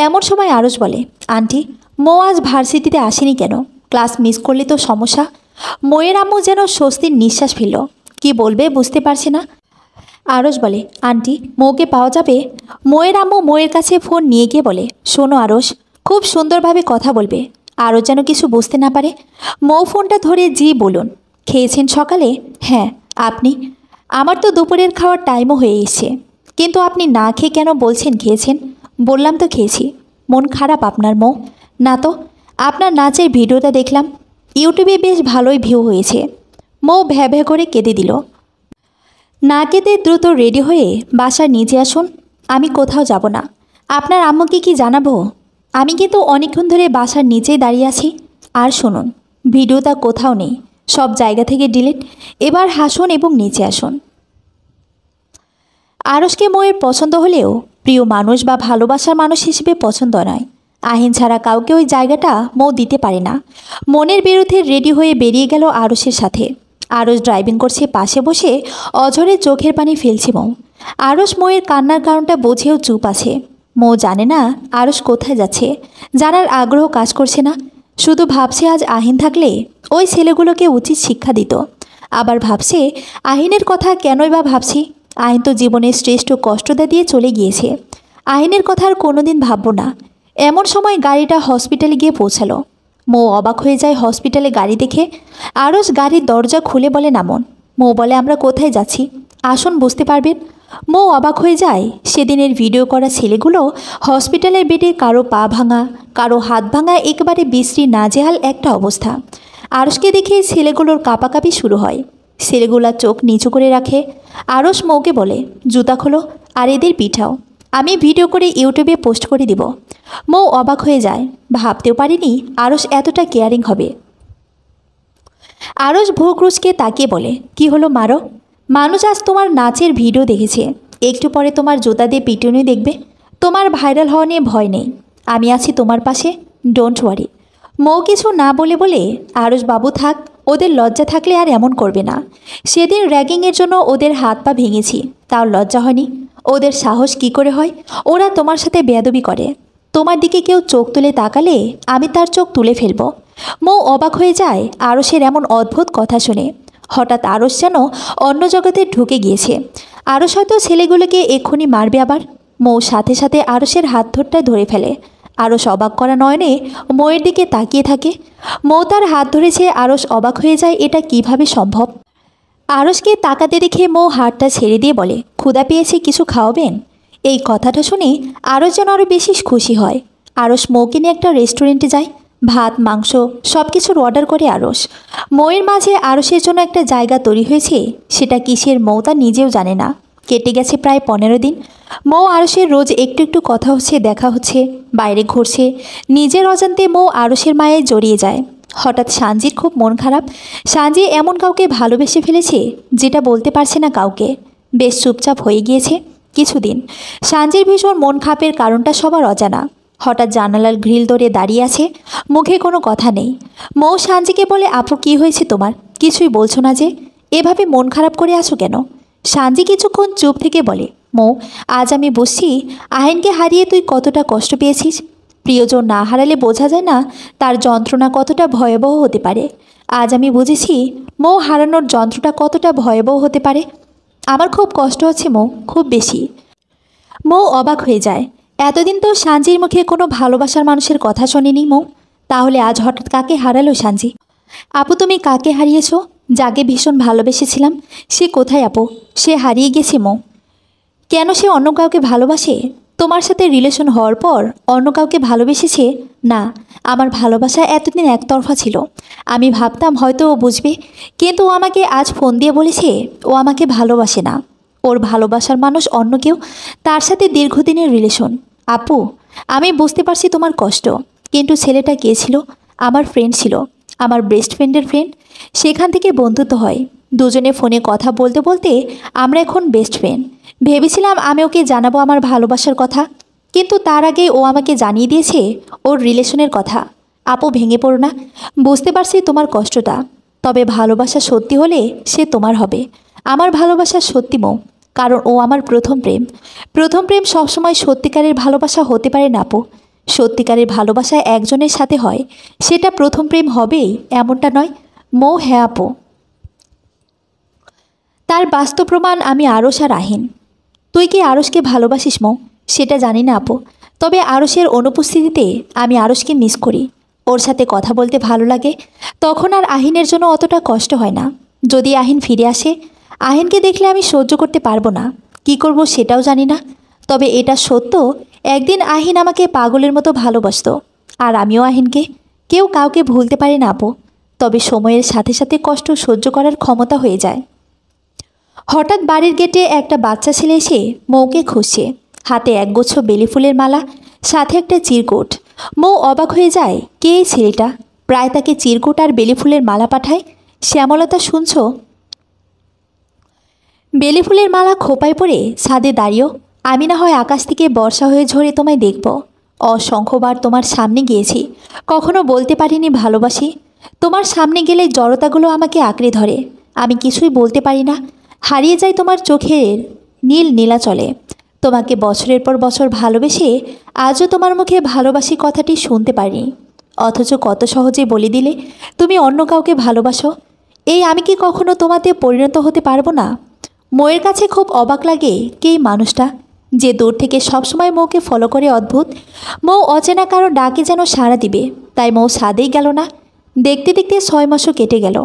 এমন সময় আরস বলে, আন্টি মৌ আজ ভার্সিটিতে আসেনি কেন? ক্লাস মিস করলে তো সমস্যা। ময়ের আম্মু যেন স্বস্তির নিঃশ্বাস ফেলল, কি বলবে বুঝতে পারছে না। আরস বলে, আন্টি মৌকে পাওয়া যাবে? ময়ের আম্মু ময়ের কাছে ফোন নিয়ে গিয়ে বলে, শোনো আরস, খুব সুন্দরভাবে কথা বলবে, আরও যেন কিছু বুঝতে না পারে। মৌ ফোনটা ধরে, জি বলুন। খেয়েছেন সকালে? হ্যাঁ, আপনি? আমার তো দুপুরের খাওয়ার টাইমও হয়ে এসছে, কিন্তু আপনি না খেয়ে কেন বলছেন খেয়েছেন? বললাম তো খেয়েছি। মন খারাপ আপনার মৌ? না তো, আপনার নাচের ভিডিওটা দেখলাম, ইউটিউবে বেশ ভালোই ভিউ হয়েছে। মৌ ভ্যা ভ্যা করে কেঁদে দিল। না কেঁদে দ্রুত রেডি হয়ে বাসার নিচে আসুন। আমি কোথাও যাব না। আপনার আম্মুকে কি জানাবো? আমি কিন্তু অনেকক্ষণ ধরে বাসার নিচেই দাঁড়িয়ে আছি। আর শুনুন, ভিডিওটা কোথাও নেই, সব জায়গা থেকে ডিলিট। এবার হাসুন এবং নিচে আসুন। আরসকে ময়ের পছন্দ হলেও প্রিয় মানুষ বা ভালোবাসার মানুষ হিসেবে পছন্দ নয়। আহিন ছাড়া কাউকে ওই জায়গাটা মৌ দিতে পারে না। মনের বিরুদ্ধে রেডি হয়ে বেরিয়ে গেল আরসের সাথে। আরস ড্রাইভিং করছে, পাশে বসে অঝরে চোখের পানি ফেলছে মৌ। আরস মৌয়ের কান্নার কারণটা বুঝেও চুপ আছে। মৌ জানে না আরস কোথায় যাচ্ছে, জানার আগ্রহ কাজ করছে না। শুধু ভাবছে আজ আহিন থাকলে ওই ছেলেগুলোকে উচিত শিক্ষা দিত। আবার ভাবছে আহিনের কথা কেনই বা ভাবছি, আহিন তো জীবনের শ্রেষ্ঠ কষ্টটা দিয়ে চলে গিয়েছে। আহিনের কথা আর কোনোদিন ভাববো না। এমন সময় গাড়িটা হসপিটালে গিয়ে পৌঁছালো। মৌ অবাক হয়ে যায় হসপিটালে গাড়ি দেখে। আরস গাড়ির দরজা খুলে বলে, নামুন। মৌ বলে, আমরা কোথায় যাচ্ছি? আসুন, বুঝতে পারবেন। মৌ অবাক হয়ে যায়। সেদিনের ভিডিও করা ছেলেগুলো হসপিটালের বেডে কারো পা ভাঙা, কারো হাত ভাঙা, একেবারে বিশ্রী নাজেহাল একটা অবস্থা। আরসকে দেখে ছেলেগুলোর কাঁপাকাঁপি শুরু হয়। ছেলেগুলা চোখ নিচু করে রাখে। আরস মৌকে বলে, জুতা খোলো আর এদের পিঠাও, আমি ভিডিও করে ইউটিউবে পোস্ট করে দিব। মৌ অবাক হয়ে যায়, ভাবতেও পারিনি আরস এতটা কেয়ারিং হবে। আরস ভ্রুকুঁচকে তাকিয়ে বলে, কি হলো মারো? মানুষ আজ তোমার নাচের ভিডিও দেখেছে, একটু পরে তোমার জুতা দিয়ে পিটুনি দেখবে। তোমার ভাইরাল হওয়া নিয়ে ভয় নেই, আমি আছি তোমার পাশে, ডোন্ট ওয়ারি। মৌ কিছু না বলে বলে, আরস বাবু থাক, ওদের লজ্জা থাকলে আর এমন করবে না। সেদিন র্যাগিংয়ের জন্য ওদের হাত পা ভেঙেছি, তাও লজ্জা হয়নি। ওদের সাহস কি করে হয়? ওরা তোমার সাথে বেয়াদবি করে। তোমার দিকে কেউ চোখ তুলে তাকালে আমি তার চোখ তুলে ফেলব। মৌ অবাক হয়ে যায় আরসের এমন অদ্ভুত কথা শুনে। হঠাৎ আরস যেন অন্য জগতে ঢুকে গিয়েছে। আরস হয়তো ছেলেগুলোকে এক্ষুনি মারবে আবার। মৌ সাথে সাথে আরসের হাত ধরে ফেলে। আরস অবাক করা নয়নে মৌয়ের দিকে তাকিয়ে থাকে। মৌ তার হাত ধরেছে, আরস অবাক হয়ে যায় এটা কিভাবে সম্ভব। আরশকে তাকাতে দেখে মৌ হাতটা ছেড়ে দিয়ে বলে, ক্ষুধা পেয়েছে, কিছু খাওয়াবেন? এই কথাটা শুনে আরশ যেন আরও বেশি খুশি হয়। আরশ মৌকে নিয়ে একটা রেস্টুরেন্টে যায়। ভাত, মাংস সব কিছুর অর্ডার করে আরশ। মৌয়ের মাঝে আরশের জন্য একটা জায়গা তৈরি হয়েছে, সেটা কিসের মৌ তা নিজেও জানে না। কেটে গেছে প্রায় 15 দিন। মৌ আরশের রোজ একটু একটু কথা হচ্ছে, দেখা হচ্ছে, বাইরে ঘুরছে। নিজের অজান্তে মৌ আরশের মায়ে জড়িয়ে যায়। হঠাৎ সানজির খুব মন খারাপ। সানজি এমন কাউকে ভালোবেসে ফেলেছে যেটা বলতে পারছে না কাউকে। বেশ চুপচাপ হয়ে গিয়েছে কিছুদিন। সানজির ভীষণ মন খাপের কারণটা সবার অজানা। হঠাৎ জানালার গ্রিল ধরে দাঁড়িয়ে আছে, মুখে কোনো কথা নেই। মৌ সানজিকে বলে, আপু কি হয়েছে তোমার? কিছুই বলছো না যে, এভাবে মন খারাপ করে আছো কেন? সানজি কিছুক্ষণ চুপ থেকে বলে, মৌ, আজ আমি বুঝছি আহিনকে হারিয়ে তুই কতটা কষ্ট পেয়েছিস। প্রিয়জন না হারালে বোঝা যায় না তার যন্ত্রণা কতটা ভয়াবহ হতে পারে। আজ আমি বুঝেছি মৌ হারানোর যন্ত্রটা কতটা ভয়াবহ হতে পারে। আমার খুব কষ্ট হচ্ছে মৌ, খুব বেশি। মৌ অবাক হয়ে যায়। এতদিন তো সানজির মুখে কোনো ভালোবাসার মানুষের কথা শোনেনি মৌ। তাহলে আজ হঠাৎ কাকে হারালো সানজি? আপু তুমি কাকে হারিয়েছো? যাকে ভীষণ ভালোবেসেছিলাম সে কোথায় আপু? সে হারিয়ে গেছে মৌ। কেন সে অন্য কাউকে ভালোবাসে? তোমার সাথে রিলেশন হওয়ার পর অন্য কাউকে ভালোবেসেছে? না, আমার ভালোবাসা এতদিন একতরফা ছিল। আমি ভাবতাম হয়তো ও বুঝবে, কিন্তু ও আমাকে আজ ফোন দিয়ে বলেছে ও আমাকে ভালোবাসে না। ওর ভালোবাসার মানুষ অন্য কেউ, তার সাথে দীর্ঘদিনের রিলেশন। আপু, আমি বুঝতে পারছি তোমার কষ্ট, কিন্তু ছেলেটা কে ছিল? আমার ফ্রেন্ড ছিল, আমার বেস্ট ফ্রেন্ডের ফ্রেন্ড। সেখান থেকে বন্ধুত্ব হয়। দুজনে ফোনে কথা বলতে বলতে আমরা এখন বেস্ট ফ্রেন্ড। ভেবেছিলাম আমি ওকে জানাবো আমার ভালোবাসার কথা, কিন্তু তার আগে ও আমাকে জানিয়ে দিয়েছে ওর রিলেশনের কথা। আপু ভেঙে পড়ো না, বুঝতে পারছি তোমার কষ্টটা। তবে ভালোবাসা সত্যি হলে সে তোমার হবে। আমার ভালোবাসা সত্যি মৌ, কারণ ও আমার প্রথম প্রেম। প্রথম প্রেম সবসময় সত্যিকারের ভালোবাসা হতে পারে না আপু। সত্যিকারের ভালোবাসা একজনের সাথে হয়, সেটা প্রথম প্রেম হবেই এমনটা নয় মৌ। হ্যাঁ আপু, তার বাস্তব প্রমাণ আমি আরশ আর আহিন। তুই কি আরশকে ভালোবাসিস মৌ? সেটা জানি না আপু, তবে আরশের অনুপস্থিতিতে আমি আরশকে মিস করি। ওর সাথে কথা বলতে ভালো লাগে। তখন আর আহিনের জন্য অতটা কষ্ট হয় না। যদি আহিন ফিরে আসে, আহিনকে দেখলে আমি সহ্য করতে পারবো না। কি করব সেটাও জানি না। তবে এটা সত্য, একদিন আহিন আমাকে পাগলের মতো ভালোবাসতো, আর আমিও আহিনকে। কেউ কাউকে ভুলতে পারে না আপু, তবে সময়ের সাথে সাথে কষ্ট সহ্য করার ক্ষমতা হয়ে যায়। হঠাৎ বাড়ির গেটে একটা বাচ্চা ছেলে এসে মৌকে খুঁজছে। হাতে একগুচ্ছ বেলি ফুলের মালা, সাথে একটা চিরকুট। মৌ অবাক হয়ে যায়, কে এই ছেলেটা? প্রায় তাকে চিরকুট আর বেলি ফুলের মালা পাঠায়। শ্যামলতা শুনছো? বেলি ফুলের মালা খোপায় পড়ে ছাদে দাঁড়িয়েও আমি না হয় আকাশ থেকে বর্ষা হয়ে ঝরে তোমায় দেখব। অসংখ্যবার তোমার সামনে গিয়েছি, কখনো বলতে পারিনি ভালোবাসি। তোমার সামনে গেলে জড়তাগুলো আমাকে আঁকড়ে ধরে, আমি কিছুই বলতে পারি না। হারিয়ে যায় তোমার চোখের নীল নীলাচলে। তোমাকে বছরের পর বছর ভালোবেসে আজও তোমার মুখে ভালোবাসি কথাটি শুনতে পারিনি, অথচ কত সহজে বলে দিলে তুমি অন্য কাউকে ভালোবাসো। এই আমি কি কখনো তোমাতে পরিণত হতে পারবো না? মৌয়ের কাছে খুব অবাক লাগে কে এই মানুষটা, যে দূর থেকে সবসময় মৌকে ফলো করে। অদ্ভুত, মৌ অচেনা কারো ডাকে যেন সাড়া দিবে, তাই মৌ ছাদেই গেল না। দেখতে দেখতে 6 মাসও কেটে গেল।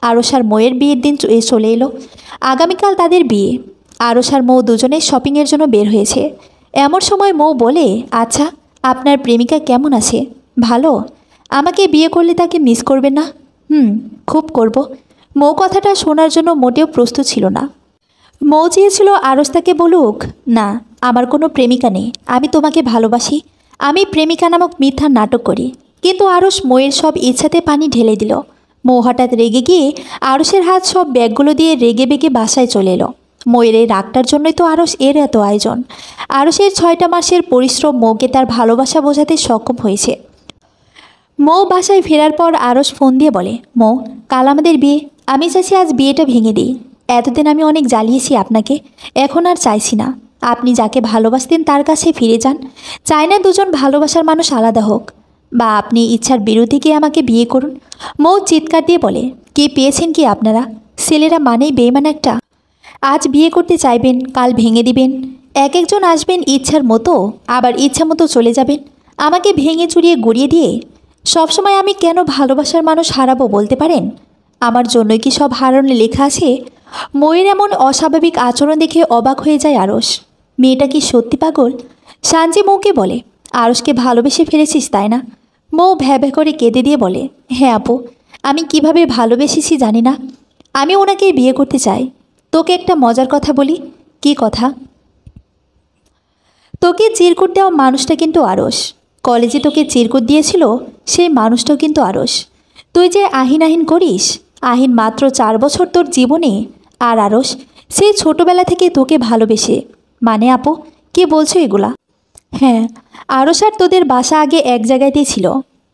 আরশ আর মৌয়ের বিয়ের দিন চলে এলো। আগামীকাল তাদের বিয়ে। আরশ আর মৌ দুজনে শপিংয়ের জন্য বের হয়েছে। এমন সময় মৌ বলে, আচ্ছা আপনার প্রেমিকা কেমন আছে? ভালো। আমাকে বিয়ে করলে তাকে মিস করবে না? খুব করব। মৌ কথাটা শোনার জন্য মোটেও প্রস্তুত ছিল না। মৌ চেয়েছিল আরশ তাকে বলুক, না আমার কোনো প্রেমিকা নেই, আমি তোমাকে ভালোবাসি, আমি প্রেমিকা নামক মিথ্যা নাটক করি। কিন্তু আরশ মৌয়ের সব ইচ্ছাতে পানি ঢেলে দিল। মৌ হঠাৎ রেগে গিয়ে আরশের হাত সব ব্যাগগুলো দিয়ে রেগে বেগে বাসায় চলে এলো। মৌয়ের এই রাগটার জন্যই তো আরশ এর এত আয়োজন। আরশের 6টা মাসের পরিশ্রম মৌকে তার ভালোবাসা বোঝাতে সক্ষম হয়েছে। মৌ বাসায় ফেরার পর আরশ ফোন দিয়ে বলে, মৌ কাল আমাদের বিয়ে, আমি চাইছি আজ বিয়েটা ভেঙে দিই। এতদিন আমি অনেক জ্বালিয়েছি আপনাকে, এখন আর চাইছি না। আপনি যাকে ভালোবাসতেন তার কাছে ফিরে যান। চাই না দুজন ভালোবাসার মানুষ আলাদা হোক, বা আপনি ইচ্ছার বিরুদ্ধে গিয়ে আমাকে বিয়ে করুন। মৌ চিৎকার দিয়ে বলে, কে পেয়েছেন কি আপনারা? ছেলেরা মানেই বেইমান একটা। আজ বিয়ে করতে চাইবেন, কাল ভেঙে দিবেন। এক একজন আসবেন ইচ্ছার মতো, আবার ইচ্ছা মতো চলে যাবেন, আমাকে ভেঙে চুরিয়ে গুড়িয়ে দিয়ে। সবসময় আমি কেন ভালোবাসার মানুষ হারাবো বলতে পারেন? আমার জন্যই কি সব হারানো লেখা আছে? ময়ের এমন অস্বাভাবিক আচরণ দেখে অবাক হয়ে যায় আরস। মেয়েটা কি সত্যি পাগল? সানজি মৌকে বলে, আরসকে ভালোবেসে ফেলেছিস তাই না? মৌ ভ্যাভ্যা করে কেঁদে দিয়ে বলে, হ্যাঁ আপু, আমি কিভাবে ভালোবেসেছি জানি না। আমি ওনাকে বিয়ে করতে চাই। তোকে একটা মজার কথা বলি। কি কথা? তোকে চিরকুট দেওয়া মানুষটা কিন্তু আরস। কলেজে তোকে চিরকুট দিয়েছিল সেই মানুষটাও কিন্তু আরস। তুই যে আহিন আহিন করিস, আহিন মাত্র 4 বছর তোর জীবনে, আর আরস সেই ছোটবেলা থেকে তোকে ভালোবেসে। মানে আপু, কি বলছো এগুলা? হ্যাঁ, আরস আর তোদের বাসা আগে এক জায়গাতেই ছিল।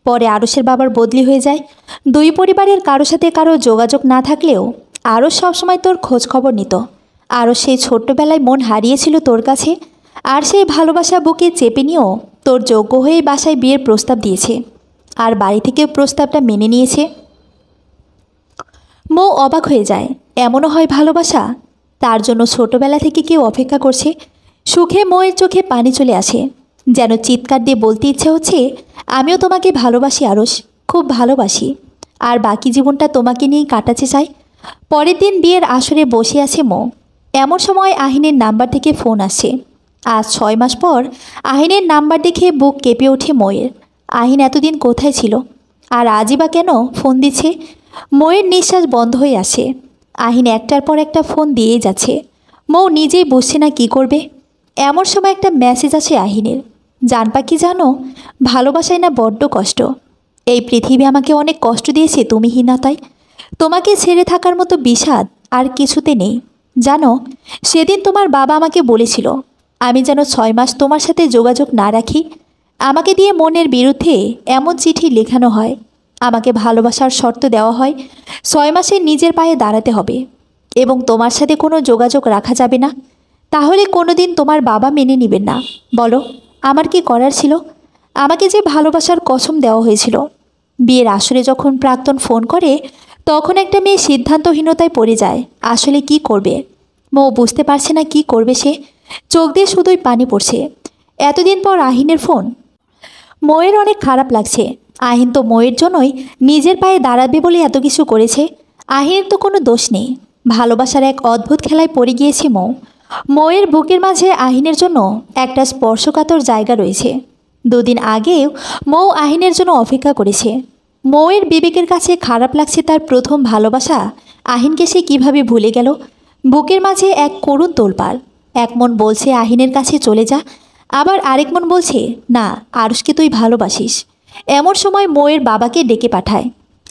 পরে আরসের বাবার বদলি হয়ে যায়। দুই পরিবারের কারো সাথে কারো যোগাযোগ না থাকলেও আরস সবসময় তোর খোঁজ খবর নিত। আরস সেই ছোট্টবেলায় মন হারিয়েছিল তোর কাছে, আর সেই ভালোবাসা বুকে চেপে নিয়েও তোর যোগ্য হয়ে বাসায় বিয়ের প্রস্তাব দিয়েছে, আর বাড়ি থেকে প্রস্তাবটা মেনে নিয়েছে। মৌ অবাক হয়ে যায়। এমনও হয় ভালোবাসা? তার জন্য ছোটবেলা থেকে কেউ অপেক্ষা করছে। সুখে মৌয়ের চোখে পানি চলে আসে, যেন চিৎকার দিয়ে বলতে ইচ্ছে হচ্ছে, আমিও তোমাকে ভালোবাসি আরস, খুব ভালোবাসি, আর বাকি জীবনটা তোমাকে নিয়েই কাটাতে চাই। পরের দিন বিয়ের আসরে বসে আছে মৌ। এমন সময় আহিনের নাম্বার থেকে ফোন আসে। আজ 6 মাস পর আহিনের নাম্বার দেখে বুক কেঁপে ওঠে মৌয়ের। আহিন এতদিন কোথায় ছিল, আর আজই বা কেন ফোন দিচ্ছে? মৌয়ের নিঃশ্বাস বন্ধ হয়ে আসে। আহিন একটার পর একটা ফোন দিয়েই যাচ্ছে। মৌ নিজেই বুঝছে না কি করবে। এমন সময় একটা মেসেজ আসে আহিনের। জান পাখি জানো, ভালোবাসায় না বড্ড কষ্ট। এই পৃথিবী আমাকে অনেক কষ্ট দিয়েছে তুমি হীনতায়। তোমাকে ছেড়ে থাকার মতো বিষাদ আর কিছুতে নেই। জানো, সেদিন তোমার বাবা আমাকে বলেছিল আমি যেন 6 মাস তোমার সাথে যোগাযোগ না রাখি। আমাকে দিয়ে মনের বিরুদ্ধে এমন চিঠি লেখানো হয়, আমাকে ভালোবাসার শর্ত দেওয়া হয় 6 মাসে নিজের পায়ে দাঁড়াতে হবে এবং তোমার সাথে কোনো যোগাযোগ রাখা যাবে না। তাহলে কোনো দিন তোমার বাবা মেনে নেবেন না। বলো, আমার কি করার ছিল? আমাকে যে ভালোবাসার কসম দেওয়া হয়েছিল। বিয়ের আসরে যখন প্রাক্তন ফোন করে, তখন একটা মেয়ে সিদ্ধান্তহীনতায় পড়ে যায়। আসলে কি করবে? মৌ বুঝতে পারছে না কি করবে সে। চোখ দিয়ে শুধুই পানি পড়ছে। এতদিন পর আহিনের ফোন। মৌয়ের অনেক খারাপ লাগছে। আহিন তো মৌয়ের জন্যই নিজের পায়ে দাঁড়াবে বলে এত কিছু করেছে। আহিনের তো কোনো দোষ নেই। ভালোবাসার এক অদ্ভুত খেলায় পড়ে গিয়েছে মৌ। মৌয়ের বুকের মাঝে আহিনের জন্য একটা স্পর্শকাতর জায়গা রয়েছে। 2 দিন আগেও মৌ আহিনের জন্য অপেক্ষা করেছে। মৌয়ের বিবেকের কাছে খারাপ লাগছে তার প্রথম ভালোবাসা আহিনকে সে কীভাবে ভুলে গেল। বুকের মাঝে এক করুণ তোলপাড়। এক মন বলছে আহিনের কাছে চলে যা, আবার আরেক মন বলছে না, আরুষকে তুই ভালোবাসিস। এমন সময় মৌয়ের বাবাকে ডেকে পাঠায়,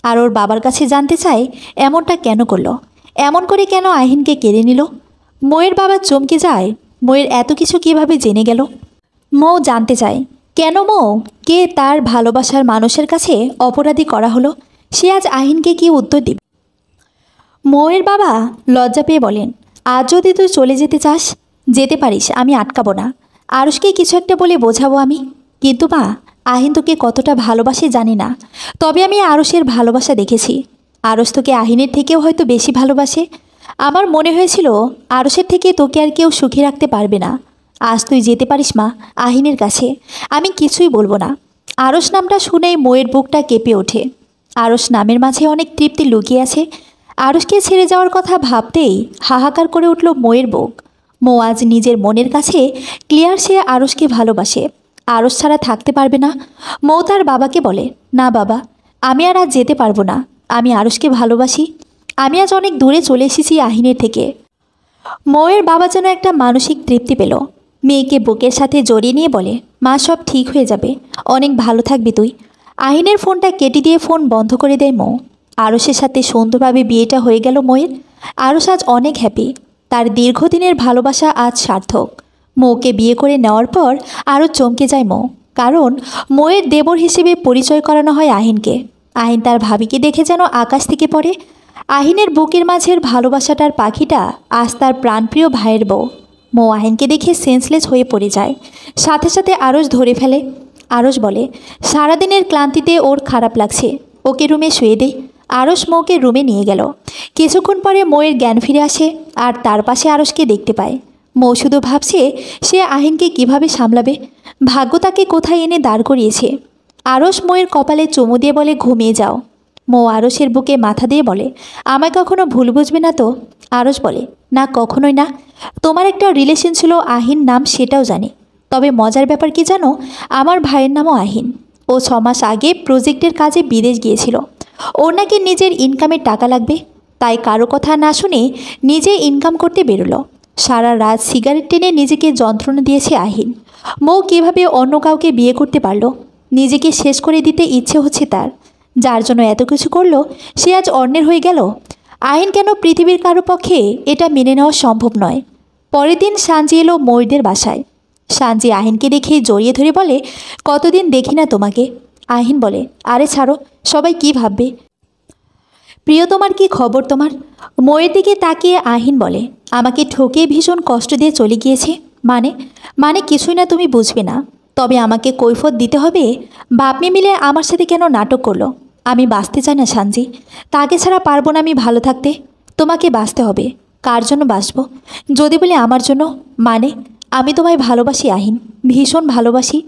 আর ওর বাবার কাছে জানতে চায় এমনটা কেন করলো, এমন করে কেন আহিনকে কেড়ে নিল। মৌয়ের বাবা চমকে যায়, মৌয়ের এত কিছু কিভাবে জেনে গেল। মৌ জানতে চায় কেন মৌ কে তার ভালোবাসার মানুষের কাছে অপরাধী করা হলো। সে আজ আহিনকে কি উত্তর দিবে? মৌয়ের বাবা লজ্জা পেয়ে বলেন, আজ যদি তুই চলে যেতে চাস যেতে পারিস, আমি আটকাবো না। আরুষকে কিছু একটা বলে বোঝাবো আমি। কিন্তু মা, আহিন তোকে কতটা ভালোবাসে জানি না, তবে আমি আরুষের ভালোবাসা দেখেছি। আরুষ তোকে আহিনের থেকেও হয়তো বেশি ভালোবাসে। আমার মনে হয়েছিল আরুষের থেকে তোকে আর কেউ সুখী রাখতে পারবে না। আজ তুই যেতে পারিস মা আহিনের কাছে, আমি কিছুই বলবো না। আরুষ নামটা শুনেই মৌয়ের বুকটা কেঁপে ওঠে। আরুষ নামের মাঝে অনেক তৃপ্তি লুকিয়ে আছে। আরুষকে ছেড়ে যাওয়ার কথা ভাবতেই হাহাকার করে উঠল মৌয়ের বুক। মৌ আজ নিজের মনের কাছে ক্লিয়ার, সে আরুষকে ভালোবাসে। আরুষ ছাড়া থাকতে পারবে না। মৌ তার বাবাকে বলে, না বাবা, আমি আর আজ যেতে পারবো না। আমি আরুষকে ভালোবাসি। আমি আজ অনেক দূরে চলে এসেছি আহিনের থেকে। মৌয়ের বাবা যেন একটা মানসিক তৃপ্তি পেল। মেয়েকে বুকের সাথে জড়িয়ে নিয়ে বলে, মা সব ঠিক হয়ে যাবে, অনেক ভালো থাকবি তুই। আহিনের ফোনটা কেটে দিয়ে ফোন বন্ধ করে দেয় মৌ। আরুষের সাথে সুন্দরভাবে বিয়েটা হয়ে গেল মৌয়ের। আরুষ আজ অনেক হ্যাপি। তার দীর্ঘদিনের ভালোবাসা আজ সার্থক। মৌকে বিয়ে করে নেওয়ার পর আরও চমকে যায় মৌ, কারণ মৌয়ের দেবর হিসেবে পরিচয় করানো হয় আহিনকে। আহিন তার ভাবিকে দেখে যেন আকাশ থেকে পড়ে। আহিনের বুকের মাঝের ভালোবাসাটার পাখিটা আজ তার প্রাণপ্রিয় ভাইয়ের বউ। মৌ আহিনকে দেখে সেন্সলেস হয়ে পড়ে যায়। সাথে সাথে আরুষ ধরে ফেলে। আরুষ বলে, সারাদিনের ক্লান্তিতে ওর খারাপ লাগছে, ওকে রুমে শুয়ে দে। আরুষ মৌকে রুমে নিয়ে গেল। কিছুক্ষণ পরে মৌয়ের জ্ঞান ফিরে আসে, আর তার পাশে আরুষকে দেখতে পায়। মৌ শুধু ভাবছে সে আহিনকে কিভাবে সামলাবে। ভাগ্য তাকে কোথায় এনে দাঁড় করিয়েছে। আরুষ মৌয়ের কপালে চুমু দিয়ে বলে, ঘুমিয়ে যাও। মৌ আরুষের বুকে মাথা দিয়ে বলে, আমায় কখনো ভুল বুঝবে না তো? আরশ বলে, না কখনোই না। তোমার একটা রিলেশন ছিল আহিন নাম, সেটাও জানি। তবে মজার ব্যাপার কি জানো, আমার ভাইয়ের নামও আহিন। ও 6 মাস আগে প্রজেক্টের কাজে বিদেশ গিয়েছিল। ওর নাকি নিজের ইনকামের টাকা লাগবে, তাই কারো কথা না শুনে নিজে ইনকাম করতে বেরোলো। সারা রাত সিগারেট টেনে নিজেকে যন্ত্রণা দিয়েছে আহিন। মৌ কীভাবে অন্য কাউকে বিয়ে করতে পারলো, নিজেকে শেষ করে দিতে ইচ্ছে হচ্ছে তার। যার জন্য এত কিছু করলো, সে আজ অন্যের হয়ে গেল। আহিন কেন পৃথিবীর কারো পক্ষে এটা মেনে নেওয়া সম্ভব নয়। পরের দিন সাঞ্জি এলো ময়ূরদের বাসায়। সাঞ্জি আহিনকে দেখে জড়িয়ে ধরে বলে, কতদিন দেখি না তোমাকে। আহিন বলে, আরে ছাড়ো, সবাই কি ভাববে। প্রিয়, তোমার কি খবর তোমার? ময়ের দিকে তাকিয়ে আহিন বলে, আমাকে ঠকিয়ে ভীষণ কষ্ট দিয়ে চলে গিয়েছে। মানে মানে কিছুই না, তুমি বুঝবে না। তবে আমাকে কৈফত দিতে হবে। বাপ মেয়ে মিলে আমার সাথে কেন নাটক করলো? আমি বাঁচতে চাই না সাঞ্জি, তাকে ছাড়া পারবো না আমি ভালো থাকতে। তোমাকে বাঁচতে হবে। কার জন্য বাঁচবো? যদি বলি আমার জন্য। মানে আমি তোমায় ভালোবাসি আহিন, ভীষণ ভালোবাসি।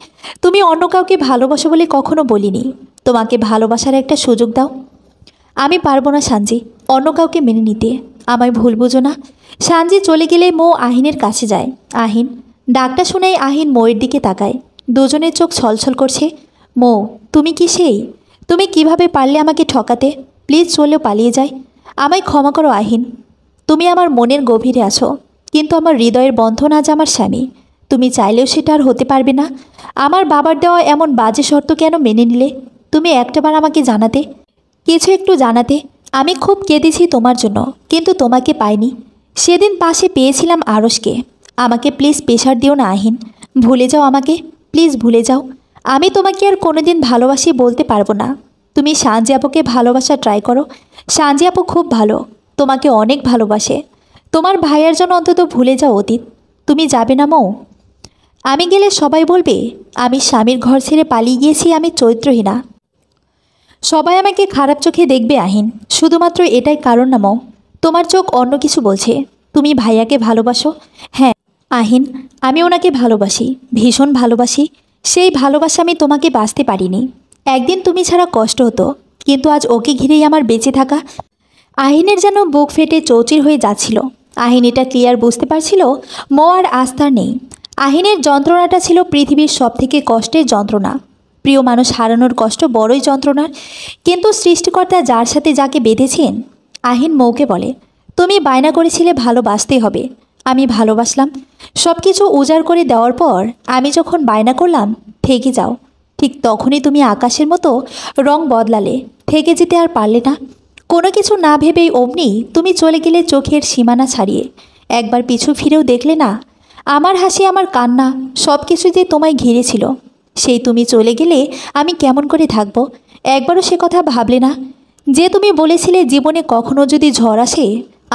তুমি অন্য কাউকে ভালোবাসো বলে কখনো বলিনি। তোমাকে ভালোবাসার একটা সুযোগ দাও। আমি পারবো না সাঞ্জি, অন্য কাউকে মেনে নিতে। আমায় ভুল বুঝো না। সাঞ্জি চলে গেলে মৌ আহিনের কাছে যায়। আহিন ডাকটা শুনেই আহিন মৌয়ের দিকে তাকায়। দুজনের চোখ ছলছল করছে। মৌ, তুমি কি সেই? তুমি কিভাবে পারলে আমাকে ঠকাতে? প্লিজ চলেও পালিয়ে যাই। আমায় ক্ষমা করো আহিন। তুমি আমার মনের গভীরে আছো, কিন্তু আমার হৃদয়ের বন্ধন আজ আমার স্বামী। তুমি চাইলেও সেটা আর হতে পারবে না। আমার বাবার দেওয়া এমন বাজে শর্ত কেন মেনে নিলে? তুমি একটাবার আমাকে জানাতে, কিছু একটু জানাতে। আমি খুব কেঁদেছি তোমার জন্য, কিন্তু তোমাকে পাইনি। সেদিন পাশে পেয়েছিলাম আরশকে। আমাকে প্লিজ প্রেশার দিও না আহিন। ভুলে যাও আমাকে, প্লিজ ভুলে যাও। আমি তোমাকে আর কোনোদিন ভালোবাসি বলতে পারবো না। তুমি সাঞ্জি আপুকে ভালোবাসা ট্রাই করো। সাঞ্জি আপু খুব ভালো, তোমাকে অনেক ভালোবাসে। তোমার ভাইয়ের জন্য অন্তত ভুলে যাও অতীত। তুমি যাবে না মৌ? আমি গেলে সবাই বলবে আমি স্বামীর ঘর ছেড়ে পালিয়ে গিয়েছি, আমি চরিত্রহীনা। সবাই আমাকে খারাপ চোখে দেখবে আহিন। শুধুমাত্র এটাই কারণ না মৌ, তোমার চোখ অন্য কিছু বলছে। তুমি ভাইয়াকে ভালোবাসো। হ্যাঁ আহিন, আমি ওনাকে ভালোবাসি, ভীষণ ভালোবাসি। সেই ভালোবাসা আমি তোমাকে বাঁচতে পারিনি। একদিন তুমি ছাড়া কষ্ট হতো, কিন্তু আজ ওকে ঘিরেই আমার বেঁচে থাকা। আহিনের যেন বুক ফেটে চৌচির হয়ে যাচ্ছিল। আহিন এটা ক্লিয়ার বুঝতে পারছিল মৌ আর আস্থার নেই। আহিনের যন্ত্রণাটা ছিল পৃথিবীর সবথেকে কষ্টের যন্ত্রণা। প্রিয় মানুষ হারানোর কষ্ট বড়ই যন্ত্রণার, কিন্তু সৃষ্টিকর্তা যার সাথে যাকে বেঁধেছেন। আহিন মৌকে বলে, তুমি বায়না করেছিলে ভালোবাসতেই হবে। আমি ভালোবাসলাম। সব কিছু উজাড় করে দেওয়ার পর আমি যখন বায়না করলাম থেকে যাও, ঠিক তখনই তুমি আকাশের মতো রং বদলালে। থেকে যেতে আর পারলে না। কোনো কিছু না ভেবেই অমনি তুমি চলে গেলে চোখের সীমানা ছাড়িয়ে। একবার পিছু ফিরেও দেখলে না। আমার হাসি, আমার কান্না, সব কিছু যে তোমায় ঘিরেছিল। সেই তুমি চলে গেলে আমি কেমন করে থাকবো? একবারও সে কথা ভাবলে না? যে তুমি বলেছিলে জীবনে কখনো যদি ঝড় আসে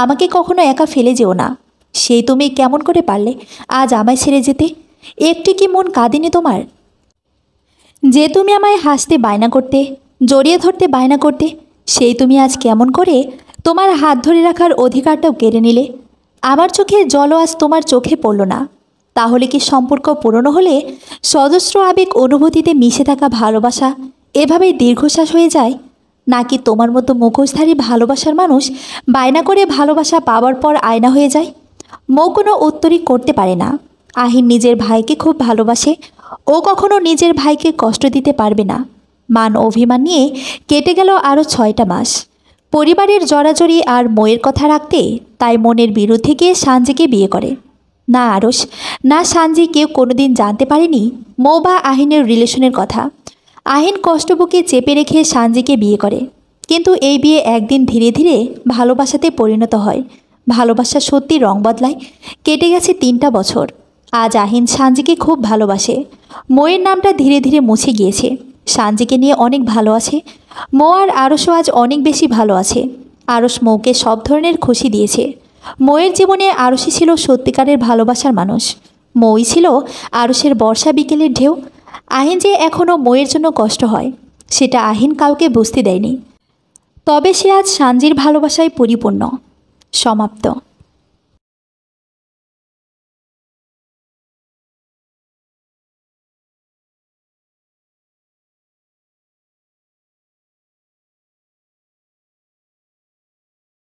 আমাকে কখনো একা ফেলে যেও না, সেই তুমি কেমন করে পারলে আজ আমায় ছেড়ে যেতে? একটু কি মন কাঁদেনি তোমার? যে তুমি আমায় হাসতে বায়না করতে, জড়িয়ে ধরতে বায়না করতে, সেই তুমি আজ কেমন করে তোমার হাত ধরে রাখার অধিকারটাও কেড়ে নিলে? আমার চোখে জলও আজ তোমার চোখে পড়ল না। তাহলে কি সম্পর্ক পুরনো হলে সহস্র আবেগ অনুভূতিতে মিশে থাকা ভালোবাসা এভাবেই দীর্ঘশ্বাস হয়ে যায়? নাকি তোমার মতো মুখোশধারী ভালোবাসার মানুষ বায়না করে ভালোবাসা পাওয়ার পর আয়না হয়ে যায়? মৌ কোনো উত্তরই করতে পারে না। আহিন নিজের ভাইকে খুব ভালোবাসে। ও কখনো নিজের ভাইকে কষ্ট দিতে পারবে না। মান অভিমান নিয়ে কেটে গেল আরও 6টা মাস। পরিবারের জড়াজড়ি আর ময়ের কথা রাখতে তাই মনের বিরুদ্ধে গিয়ে সাঞ্জিকে বিয়ে করে। না আরশ, না সাঞ্জি, কেউ কোনোদিন জানতে পারেনি মৌ বা আহিনের রিলেশনের কথা। আহিন কষ্টবুকে চেপে রেখে সাঞ্জিকে বিয়ে করে। কিন্তু এই বিয়ে একদিন ধীরে ধীরে ভালোবাসাতে পরিণত হয়। ভালোবাসা সত্যি রং বদলায়। কেটে গেছে 3টা বছর। আজ আহিন সাঞ্জিকে খুব ভালোবাসে। মৌয়ের নামটা ধীরে ধীরে মুছে গিয়েছে। সাঞ্জিকে নিয়ে অনেক ভালো আছে। মৌ আর আরশও আজ অনেক বেশি ভালো আছে। আরশ মৌকে সব ধরনের খুশি দিয়েছে। মৌয়ের জীবনে আরশই ছিল সত্যিকারের ভালোবাসার মানুষ। মৌই ছিল আরশের বর্ষা বিকেলের ঢেউ। আহিন যে এখনও মৌয়ের জন্য কষ্ট হয়, সেটা আহিন কাউকে বুঝতে দেয়নি। তবে সে আজ সাঞ্জির ভালোবাসায় পরিপূর্ণ। সমাপ্ত।